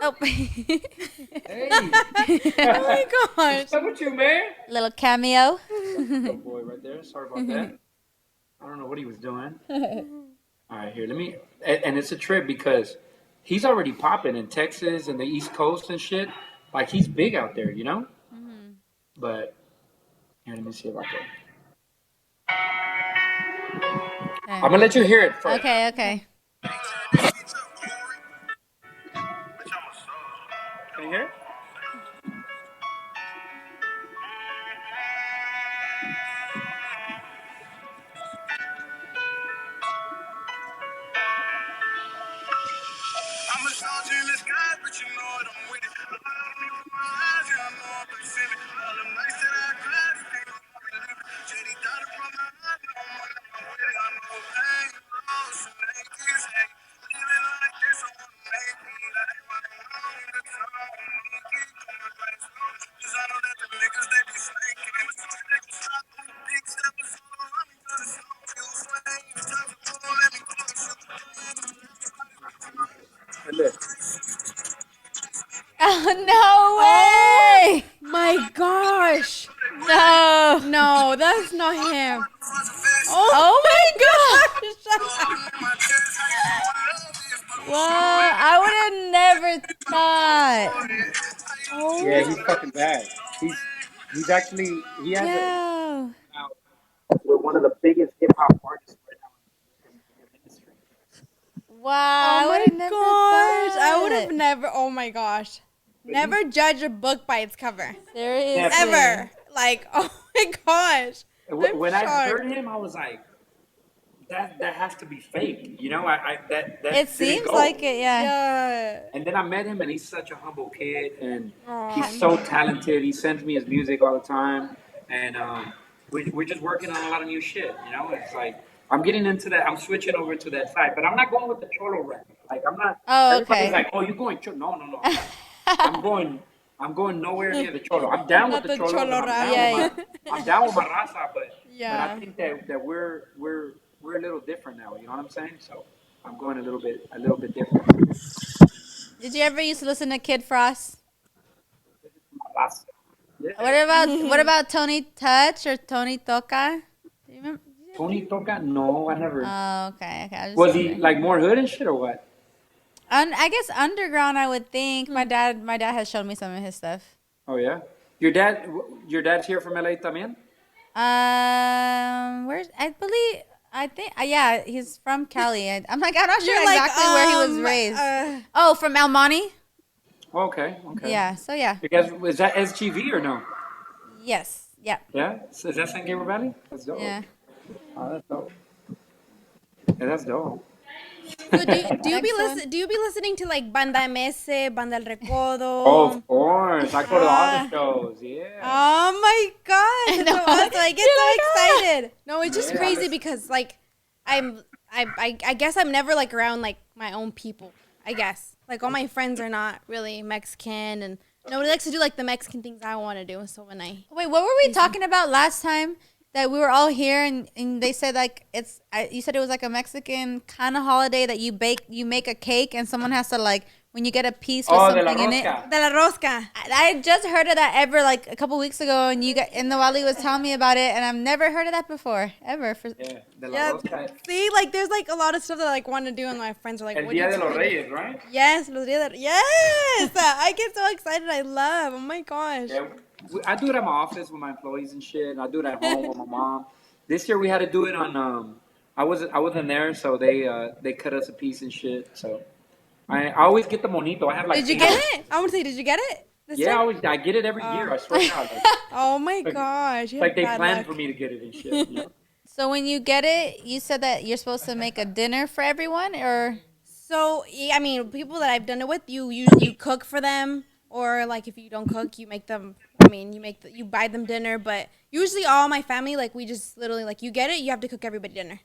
Oh. Hey, Oh my gosh. what's up with you, man? Little cameo. Little boy right there. Sorry about that. I don't know what he was doing. All right, here, let me. And it's a trip because he's already popping in Texas and the East Coast and shit. Like he's big out there, you know. But here, let me see if I can. I'm Okay. gonna let you hear it first. Okay. Okay. Can you hear it? I'm a soldier in the sky, but you know what I'm with it. A lot of me with my eyes, yeah, I know I've been sinning. All the nights that I cried, you can't know how we live. JD died from my heart, now I'm on my way. I know No way! My gosh. No. No, that's not him. Oh my gosh. Whoa, I would have never thought. Yeah, he's fucking bad. He's actually he has a Yo. we're one of the biggest hip hop artists right now in the industry. Wow, Oh I my would have never gosh. I would thought. have never, oh my gosh. Never judge a book by its cover. Seriously. Ever. Like, oh my gosh. When I shocked. heard him, I was like, that has to be fake. You know, I that It didn't seems go. like it, yeah. Yeah. And then I met him, and he's such a humble kid, and Aw. he's so talented. He sends me his music all the time, and we're just working on a lot of new shit. You know, it's like I'm getting into that. I'm switching over to that side, but I'm not going with the cholo rap. Like I'm not. Oh, Everybody's okay. like, oh, you going cholo? No, no, no. I'm going. I'm going nowhere near the cholo. I'm down Not with the the cholo. cholo I'm rap. down, Yeah, with my, I'm down with my raza, but Yeah. I think that we're a little different now. You know what I'm saying? So I'm going a little bit different. Did you ever used to listen to Kid Frost? My raza. Yeah. What about Tony Touch or Tony Toca? Do you remember? Tony Toca? No, I never. Oh, okay. I was just Was he wondering. like more hood and shit or what? I guess underground. I would think my dad has shown me some of his stuff. Oh yeah. Your dad's here from LA también? I think, yeah, he's from Cali. I'm not sure You're like, exactly where he was raised. Oh, from El Monte? Okay, okay. Yeah. So yeah. You guys, is that SGV or no? Yes. Yeah. Yeah. So is that San Gabriel Valley? That's dope. Yeah. Oh, that's dope. Yeah, that's dope. So do you be Next one. do you be listening to like Banda MS, Banda El Recodo? Oh, of course. I go to all the shows. Yeah. Oh my gosh! That's know. so awesome. I get so excited. No, it's just Yeah, crazy that's- because like I guess I'm never like around like my own people. I guess like all my friends are not really Mexican, and nobody likes to do like the Mexican things I want to do. So when I Wait, what were we talking about last time? That we were all here and they said like you said it was like a Mexican kind of holiday that you make a cake and someone has to like when you get a piece with Oh, de la something in it. rosca. de la rosca. I just heard of that like a couple weeks ago and the Wally was telling me about it and I've never heard of that before ever. Yeah. De la Yeah, rosca. see, like there's like a lot of stuff that I like want to do, and my friends are like, El "What do Día you de los do?" Reyes, right? Yes, los días de- yes. I get so excited. I love. Oh my gosh. Yeah. I do it at my office with my employees and shit. And I do it at home with my mom. This year we had to do it on. I wasn't there, so they cut us a piece and shit. So I always get the monito. I have like. Did you 8 get it? I want to say, did you get it? This Yeah, time? I get it every year. I swear to God. Like, Oh my Like- gosh. You like have they bad planned luck. for me to get it and shit. You know? So when you get it, you said that you're supposed to make a dinner for everyone or So yeah, I mean, people that I've done it with, you cook for them, or like if you don't cook, you make them. I mean, you buy them dinner, but usually all my family, like we just literally like you get it, you have to cook everybody dinner.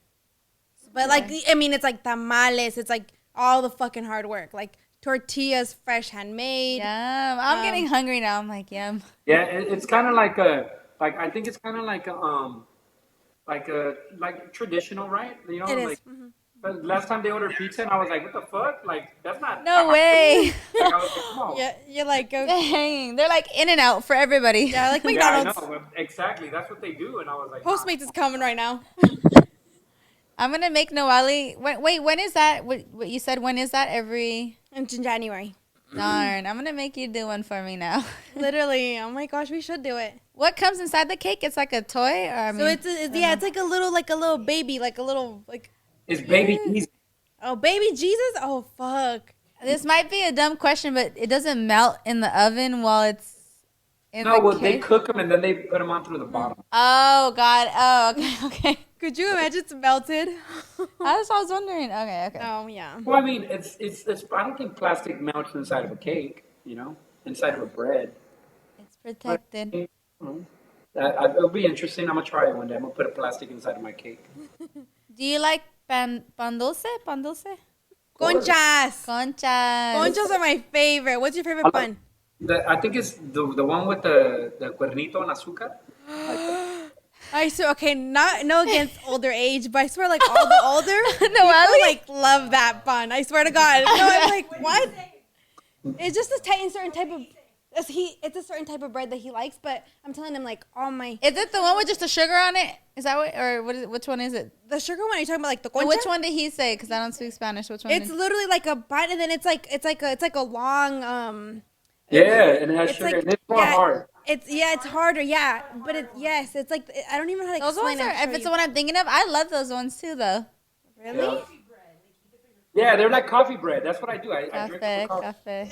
But like I mean, it's like tamales, it's like all the fucking hard work, like tortillas, fresh handmade. yum. I'm getting hungry now. I'm like, yum. Yeah, it's kind of like I think it's kind of like traditional, right? You know, It is. like. But last time they ordered pizza, and I was like, "What the fuck? Like, that's not." No way. Like, I was like, "Come on." Yeah, you're like go. Dang. They're like in and out for everybody. Yeah, like Yeah, I McDonald's. know. Exactly. That's what they do, and I was like, Postmates is coming right now. I'm gonna make Noali. Wait, when is that? What you said? When is that? Every In January. darn. I'm gonna make you do one for me now. Literally. Oh my gosh, we should do it. What comes inside the cake? It's like a toy, or I mean, So it's like a little baby, like a little like "It's baby Jesus." oh baby Jesus. Oh fuck. this might be a dumb question, but it doesn't melt in the oven while it's in No, the well, they cake. cook them and then they put them on through the bottom. Oh God. Oh, okay, okay. Could you imagine it's melted? That's what I was wondering. Okay, okay. Oh yeah. Well, I mean, it's. I don't think plastic melts inside of a cake. You know, inside of a bread. It's protected. It'll be interesting. I'm gonna try it one day. I'm gonna put a plastic inside of my cake. Do you like pan dulce? Pan dulce? Conchas. Conchas. Conchas are my favorite. What's your favorite I like- bun? I think it's the one with the cuernito and azúcar. I swear, okay, no against older age, but I swear, like all the older No, people, Ali? like love that bun. I swear to God. No, I'm like, what? It's just a certain type of. It's a certain type of bread that he likes, but I'm telling him like all my. Is it the one with just the sugar on it? Is that what, or what is it, which one is it? The sugar one? Are you talking about like the concha? Which one did he say? Because I don't speak Spanish. Which one? It's literally like a bite, and then it's like a long Yeah, and it has It's sugar. like and it's more hard. It's harder, yeah. But it's like I don't even know how to Those explain ones are. it. If it's the one I'm thinking of, I love those ones too, though. Really? Yeah, they're like coffee bread. That's what I do. I drink Cafe, some coffee. cafe.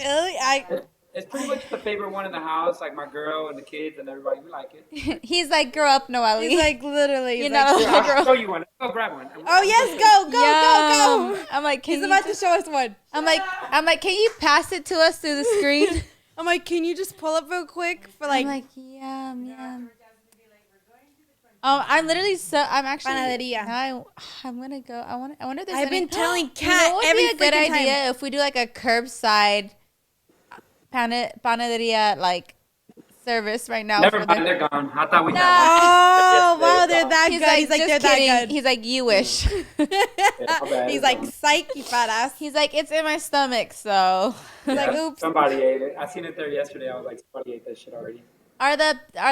Really? It's pretty much the favorite one in the house. Like my girl and the kids and everybody, we like it. He's like, grow up, Noelle. He's like literally. You're He's not like, a I'll girl. show you one. Let's go grab one. oh yes, go, go. I'm like, can He's you about to just- show us one. I'm like, can you pass it to us through the screen? I'm like, can you just pull up real quick for I'm like like, yum. I'm literally I'm actually. Panaderia. I'm gonna go. I wonder if there's I've any. been telling You know Kat what would every be a good freaking idea time. if we do like a curbside panaderia like service right now. Never for mind, the- they're gone. I thought we No. had Oh wow, they're that He's good. like, He's like, just they're kidding. that good. He's like, you wish. bad. He's like, psyche badass. He's like, it's in my stomach, so. He's like, oops. Somebody ate it. I seen it there yesterday. I was like, somebody ate that shit already. Are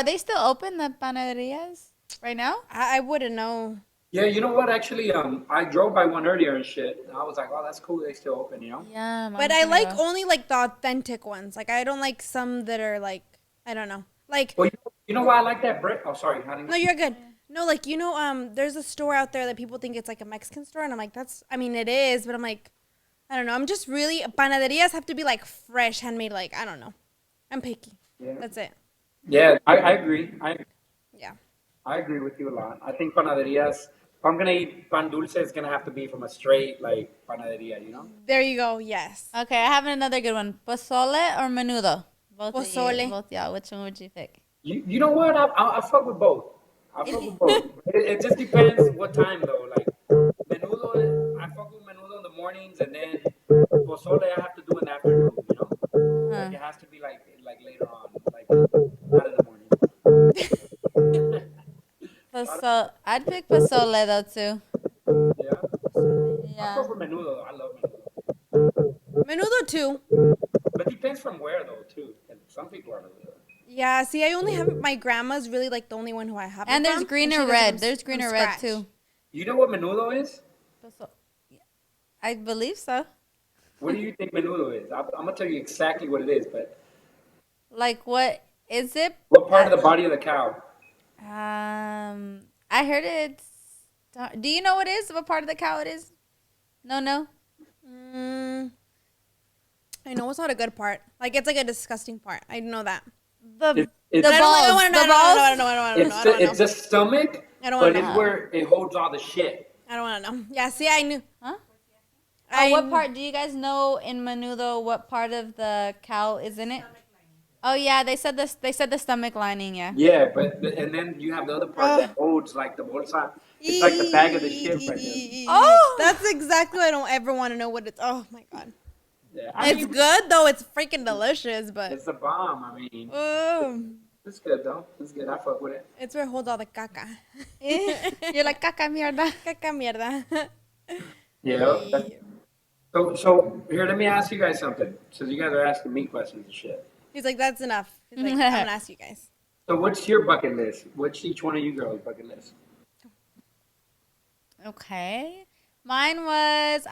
they still open, the panaderias right now? I wouldn't know. Yeah, you know what? Actually, I drove by one earlier and shit. And I was like, oh, that's cool. They still open, you know? Yeah, But I like only like the authentic ones. Like I don't like some that are like I don't know. Like Well, you know why I like that bread? Oh, sorry, honey. no, you're good. No, like there's a store out there that people think it's like a Mexican store, and I'm like, it is, but I'm like, I don't know. I'm just really panaderias have to be like fresh, handmade. Like I don't know. I'm picky. Yeah. That's it. Yeah, I agree. Yeah. I agree with you a lot. I think panaderias, if I'm going to eat pan dulce, it's going to have to be from a straight, like, panaderia, you know? There you go. Yes. Okay, I have another good one. Pozole or menudo? Both of you. Pozole. Both y'all. Which one would you pick? You know what? I fuck with both. I fuck with both. It just depends what time, though. Like, menudo, I fuck with menudo in the mornings, and then pozole I have to do in the afternoon, you know? Like, it has to be, like later on, like, not in the morning. I'd pick pozole though too. Yeah? I Yeah. fuck with menudo, though. I love menudo. Menudo too. But it depends from where, though, too. And some people are Yeah. See, I only have my grandma's really like the only one who I have. And there's green she or does it red. from- There's green from or red scratch. too. You know what menudo is? I believe so. What do you think menudo is? I'm gonna tell you exactly what it is, but Like what is it? what part of the body of the cow? I heard it's. Do you know what it is? What part of the cow it is? No. I know it's not a good part. Like it's like a disgusting part. I know that. The It's- the I balls. I don't want to know. The balls. I don't know. It's the stomach, I don't but wanna it's know. where it holds all the shit. I don't want to know. Yeah. See, I knew. Huh? I What part? Do you guys know in menudo what part of the cow is in it? Oh yeah, they said this. They said the stomach lining. Yeah. Yeah, and then you have the other part that holds like the bolsa. It's like the bag of the shit right there. Oh! That's exactly what I don't ever want to know what it's. Oh my god. Yeah, It's good though. It's freaking delicious, but it's a bomb. I mean, oh, it's good though. It's good. I fuck with it. it's where it holds all the caca. You're like caca mierda. Caca mierda. Yeah. So here, let me ask you guys something. So you guys are asking me questions and shit. He's like, that's enough. He's like, I'm gonna ask you guys. So what's your bucket list? What's each one of you girls' bucket list? Okay. Mine was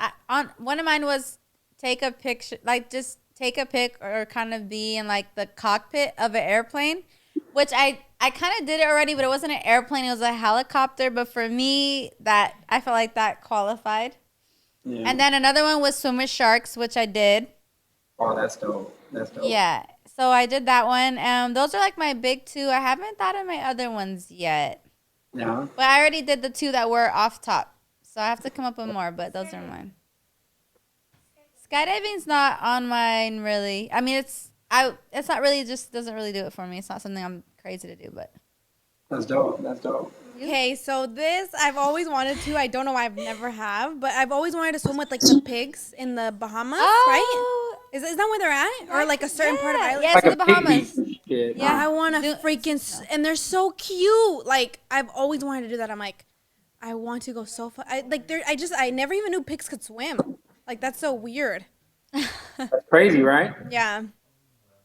one of mine was take a picture, like just take a pic or kind of be in like the cockpit of an airplane, which I kind of did it already, but it wasn't an airplane, it was a helicopter. But for me, that I felt like that qualified. Yeah. And then another one was swim with sharks, which I did. Oh, that's dope. That's dope. Yeah. So I did that one. Those are like my big two. I haven't thought of my other ones yet. Yeah. But I already did the two that were off top. So I have to come up with more, but those are mine. Skydiving's not on mine really. I mean, it's not really, just doesn't really do it for me. It's not something I'm crazy to do, but That's dope. That's dope. Okay, so this I've always wanted to. I don't know why I've never have, but I've always wanted to swim with like the pigs in the Bahamas, right? Is that where they're at, or like a certain part of Ireland? Yeah, it's in the pig Bahamas. beach shit. Yeah, I want to freaking, and they're so cute. Like I've always wanted to do that. I'm like, I want to go so far. I never even knew pigs could swim. Like that's so weird. That's crazy, right? Yeah.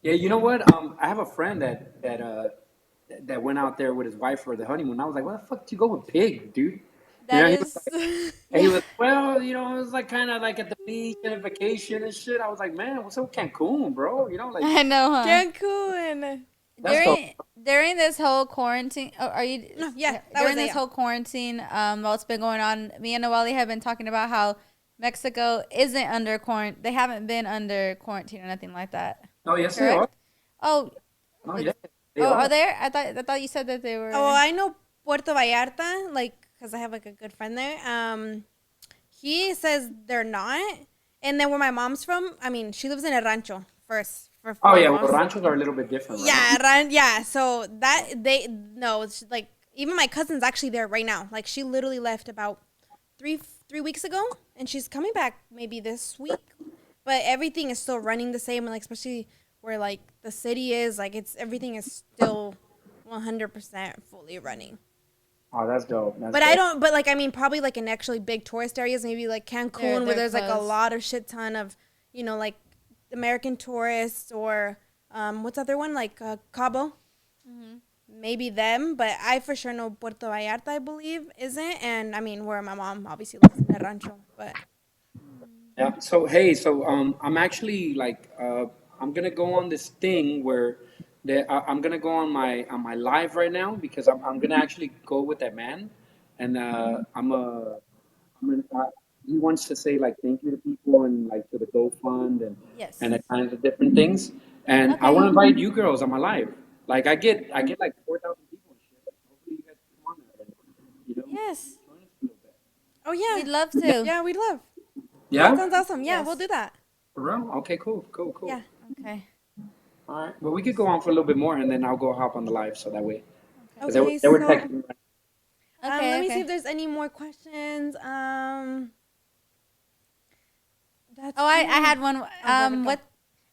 Yeah, you know what? I have a friend that went out there with his wife for the honeymoon. I was like, "Why the fuck did you go with pig, dude?" You That know, is, he yeah. was well, it was like kind of like at the beach and a vacation and shit. I was like, "Man, what's up, Cancun, bro?" Like I know, huh? Cancun. that's dope. During this whole quarantine, oh, are you? No, yeah, that was During it. this Yeah. whole quarantine, what's been going on? Me and Noelle have been talking about how Mexico isn't under quarantine. They haven't been under quarantine or nothing like that. Oh yes, they are. Correct? Oh, Oh yeah, it's, they oh, are are. there? I thought you said that they Oh, were. I know Puerto Vallarta, like, because I have like a good friend there. He says they're not. And then where my mom's from, I mean, she lives in a rancho first, for Oh yeah, well, foremost. ranchos are a little bit different, right? Yeah. So that they no, it's like even my cousin's actually there right now. Like she literally left about three weeks ago, and she's coming back maybe this week. But everything is still running the same, and like especially where like the city is, like it's everything is still 100% fully running. Oh, that's dope. That's But I dope. don't. But like I mean, probably like in actually big tourist areas, maybe like Cancun, where They're there's like a closed. lot of shit ton of, like American tourists or what's the other one like Cabo. Maybe them, but I for sure know Puerto Vallarta, I believe, isn't. And I mean, where my mom obviously lives in the rancho. But Yeah. So hey, I'm actually like I'm gonna go on this thing where I'm gonna go on my live right now because I'm gonna actually go with that man, and he wants to say like thank you to people and like to the GoFund and the Yes. kinds of different things, and I Okay. want to invite you girls on my live. Like I get like 4,000 people and shit. Like, hopefully you guys come on there and Yes. join us a little bit. oh We'd yeah, love to. yeah, we'd love. That Yeah. sounds awesome. Yeah, we'll Yes. do that. For real? Okay. Cool. Cool. Cool. Yeah. Okay. All right. Well, we could go on for a little bit more, and then I'll go hop on the live so that way. Okay. Because Okay, they were so texting me. Okay. let me see if Okay. there's any more questions. That's Oh, I all. had one. Oh, go. What?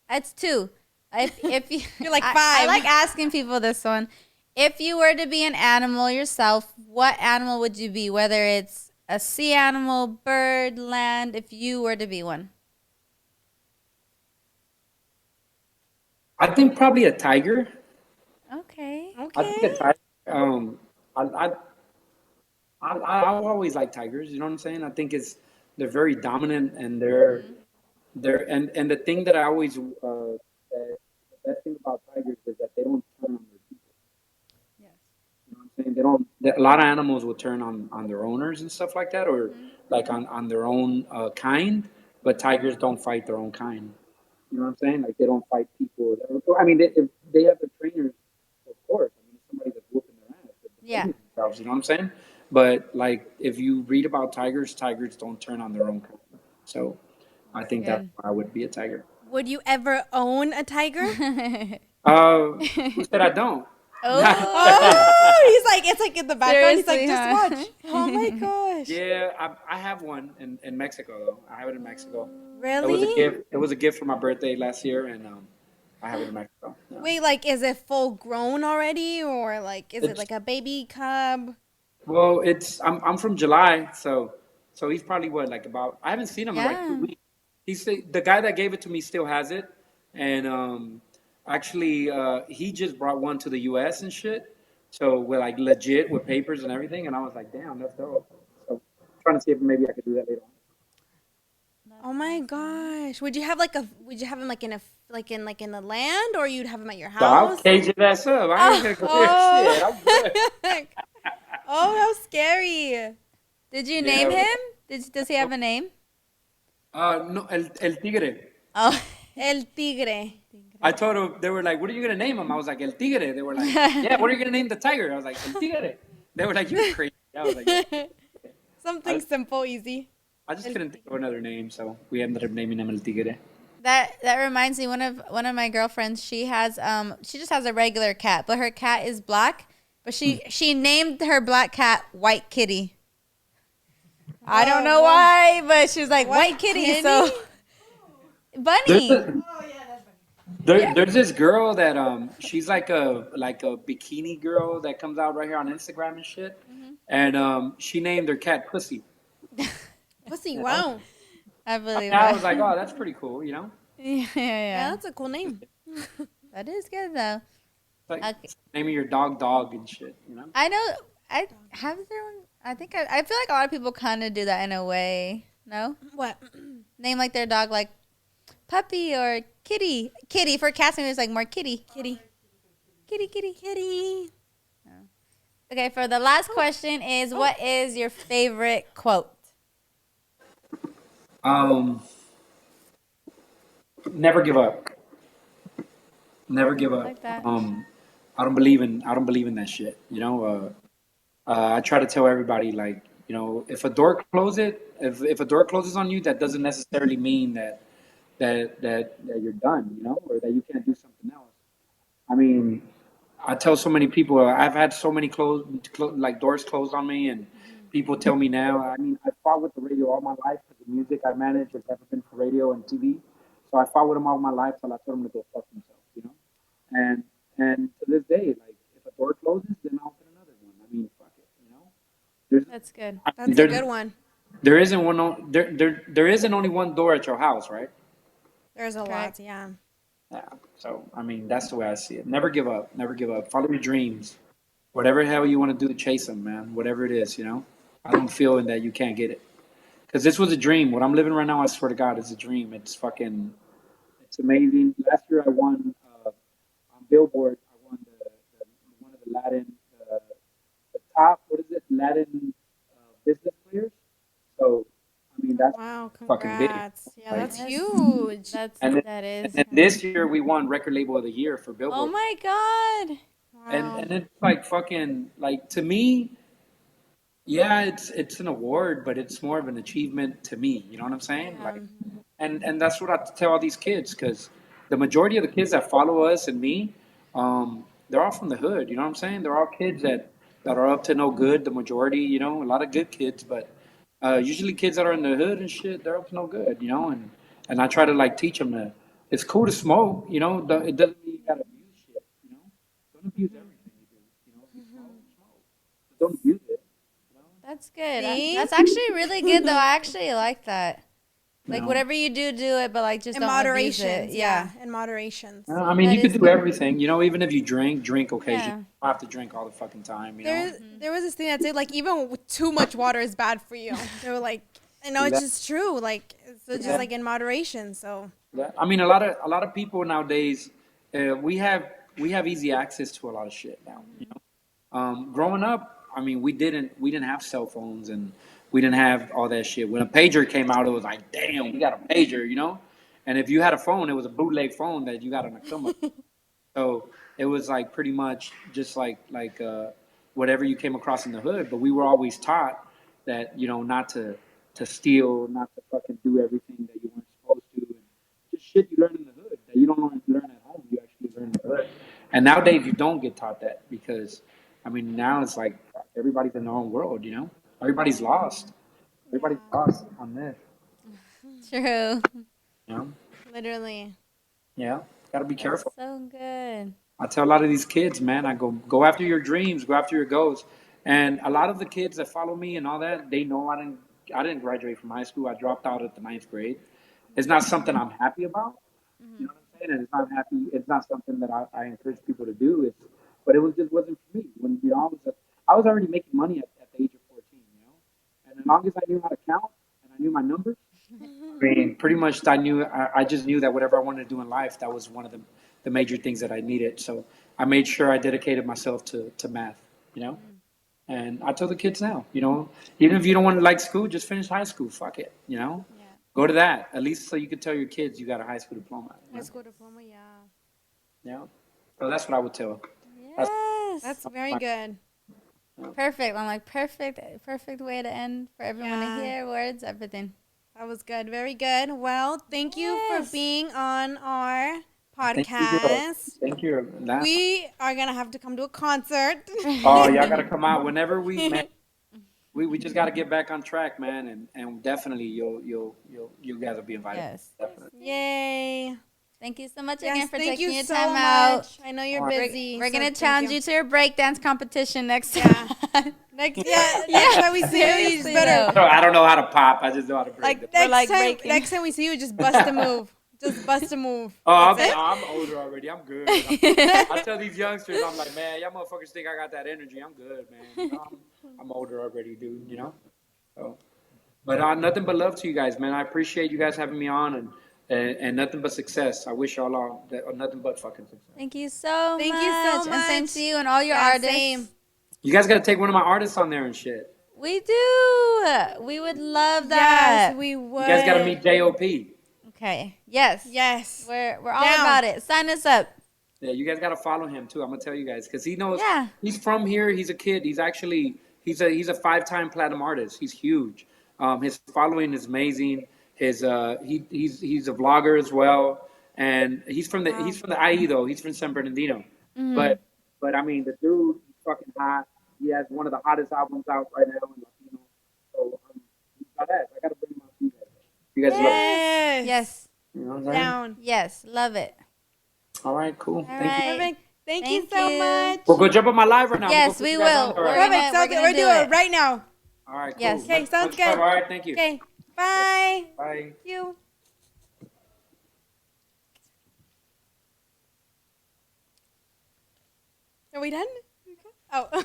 It's two. If you, You're like I five. like asking people this one. If you were to be an animal yourself, what animal would you be? Whether it's a sea animal, bird, land. If you were to be one. I think probably a tiger. Okay. I think a Okay. tiger. I, I, I've always liked tigers. You know what I'm saying? I think they're very dominant and they're and the thing that I always the best thing about tigers is that they don't turn on their people. Yes. You know what I'm saying? They don't. A lot of animals will turn on their owners and stuff like that, or like on their own kind. But tigers don't fight their own kind. You know what I'm saying? Like they don't fight people. I mean, if they have the trainers, of course. I mean, if somebody that's whooping their ass, they're Yeah. defending themselves. You know what I'm saying? But like, if you read about tigers, tigers don't turn on their own kind. So I think that's Good. why I would be a tiger. Would you ever own a tiger? Who said I don't? Oh, Oh, he's like, it's like in the background. He's like, seriously, just huh? watch. Oh my gosh. Yeah, I have one in Mexico though. I have it in Mexico. It was a Really? gift. It was a gift for my birthday last year, and I have it in Mexico. Yeah. Wait, like, is it full grown already, or like, is it It's like a baby cub? well, I'm from July, so he's probably what like about I haven't seen him in like two Yeah. weeks. The guy that gave it to me still has it, and actually he just brought one to the U.S. and shit. So we're like legit with papers and everything, and I was like, damn, that's dope. So trying to see if maybe I could do that later on. That's Oh my awesome. gosh. Would you have him like in a, like in the land, or you'd have him at your So I'll house? cage his ass up. I ain't gonna go there. Oh. Shit, I'm good. Oh, how scary. Did you name Yeah. him? Does he have a name? No, el tigre. Oh. El tigre. I told him, they were like, what are you going to name him? I was like, El Tigre. They were like, yeah, what are you going to name the tiger? I was like, El Tigre. They were like, you're crazy. I was like, yeah. Something I, simple, easy. I just couldn't think of another name, so we ended up naming him El Tigre. That reminds me, one of my girlfriends, she just has a regular cat, but her cat is black, but she named her black cat White Kitty. I don't know Whoa. why, but she was like White White Kitty, Kitty? so There's, Bunny. a, there's this girl that she's like a bikini girl that comes out right here on Instagram and shit, and she named her cat Pussy. Pussy, You know? wow. I I, believe mean, I was that. like, oh, that's pretty cool, you know. Yeah, Yeah, yeah. that's a cool name. That is good though. It's like Okay. naming your dog and shit, you know? I know. I have there one. I think I feel like a lot of people kind of do that in a way. No, What? name like their dog like puppy or kitty. Kitty for cats. Maybe it's like more kitty. Kitty. Kitty, kitty. Kitty. Okay, for the last question is what is your favorite quote? Um, never give up. Never give up. Like that. I don't believe in that shit. You know, I try to tell everybody like, you know, if a door closes on you, that doesn't necessarily mean that you're done, you know, or that you can't do something else. I mean, I tell so many people I've had so many like doors closed on me, and people tell me now. I mean, I fought with the radio all my life because the music I manage has never been for radio and TV. So I fought with them all my life till I told them to go fuck themselves, you know. And to this day, like if a door closes, then I'll open another one. I mean, fuck it, you know. There's That's good. I mean, That's a good one. there isn't one there isn't only one door at your house, right? There's a lot, Correct. yeah. Yeah. So I mean, that's the way I see it. Never give up. Never give up. Follow your dreams. Whatever hell you want to do to chase them, man. Whatever it is, you know. I don't feel in that you can't get it. Because this was a dream. What I'm living right now, I swear to God, is a dream. It's amazing. Last year I won on Billboard. I won the one of the Latin, the top. What is it? Latin business players. So I mean, that's Wow, fucking big. congrats. Yeah, Like, that's Yes. huge. and then, That and is. then this year we won Record Label of the Year for Oh Billboard. my God. Wow. And it's like fucking like to me, yeah, it's an award, but it's more of an achievement to me. You know what I'm saying? Like, and that's what I tell all these kids because the majority of the kids that follow us and me, they're all from the hood. You know what I'm saying? They're all kids that are up to no good. The majority, you know, a lot of good kids, but usually kids that are in the hood and shit, they're up to no good. You know, and I try to like teach them that it's cool to smoke. You know, it doesn't mean you gotta abuse shit. You know, don't abuse everything you do. You know, if you smoke, smoke, but don't abuse it. That's good. See? That's actually really good though. I actually like that. Like No. whatever you do, do it, but like just In don't abuse moderation. it. Yeah. In moderations. I mean, That you could is do everything. You know, even if you drink occasionally. Yeah. You don't have to drink all the fucking time. You know. There was this thing that said like even with too much water is bad for you. They were like, I know it's just true. Like it's just like in moderation. So Yeah. I mean, a lot of people nowadays, we have easy access to a lot of shit now. You know, growing up, I mean, we didn't have cell phones and we didn't have all that shit. When a pager came out, it was like, damn, we got a pager, you know. And if you had a phone, it was a bootleg phone that you got on a come up. So it was like pretty much just like whatever you came across in the hood. But we were always taught that you know not to steal, not to fucking do everything that you weren't supposed to, and just shit you learn in the hood that you don't learn at home. You actually learn in the hood. And nowadays you don't get taught that because, I mean, now it's like everybody's in their own world. You know, everybody's lost. Everybody's lost on this. True. You know, literally. yeah, gotta be careful. So good. I tell a lot of these kids, man, I go after your dreams, go after your goals. And a lot of the kids that follow me and all that, they know I didn't graduate from high school. I dropped out at the ninth grade. It's not something I'm happy about. You know what I'm saying? And it's not something that I encourage people to do. But it just wasn't for me. When you know I was already making money at the age of 14, you know? And as long as I knew how to count and I knew my numbers, I mean, pretty much I just knew that whatever I wanted to do in life, that was one of the major things that I needed. So I made sure I dedicated myself to math, you know? And I tell the kids now, you know, even if you don't want to like school, just finish high school. Fuck it, you know? Yeah. Go to that. At least so you can tell your kids you got a high school diploma. You High know? school diploma, yeah. Yeah. So that's what I would tell. Yes. That's very good. Perfect. I'm like perfect way to end for everyone Yeah. to hear words, everything. That was good. Very good. Well, thank you Yes. for being on our Thank you, girl. podcast. Thank you. We are gonna have to come to a concert. Oh, y'all gotta come out whenever man, we just gotta get back on track, man, and definitely you guys will be invited. Yes. Definitely. Yay. Thank you so much Yes, again for thank taking you your so time out. much. I know you're All right. busy. We're so gonna thank challenge you to your breakdance competition next time. Next time we see you, you just Seriously, better though. I don't know how to pop. I just know how to break. like it. next like time. breaking. Next time we see you, just bust a move. Just bust a move. Oh, That's it. I'm older already. I'm good. I tell these youngsters, I'm like, man, y'all motherfuckers think I got that energy. I'm good, man. You know, I'm older already, dude. You know. So, but nothing but love to you guys, man. I appreciate you guys having me on, and nothing but success. I wish y'all all nothing but fucking success. Thank you so Thank much. you so And same much. to you and all your Yeah, artists. same. You guys got to take one of my artists on there and shit. We do. We would love that. Yes, we would. You guys got to meet J.O.P. Okay. Yes. Yes. We're all Down. about it. Sign us up. Yeah, you guys got to follow him too. I'm gonna tell you guys because he knows. Yeah. He's from here. He's a kid. He's actually he's a 5-time platinum artist. He's huge. His following is amazing. He's a vlogger as well, and he's from the IE though. He's from San Bernardino. Mm-hmm. But I mean the dude is fucking hot. He has one of the hottest albums out right now in Latino. So he's badass. I gotta bring him out to you guys. You guys love him. Yes. Yes. You know what I'm saying? Down. Yes. Love it. All right, cool. All Thank you. right. Perfect. Thank you Thank so you. much. We'll go jump on my live right now. Yes, We'll we put you guys will. on there, all We're right? Perfect. Sounds gonna good. We're do doing it. it right now. All right, cool. Yes. Okay, sounds Much good. love. All right, thank you. Okay. Bye. Bye. Thank you. Are we done? Oh.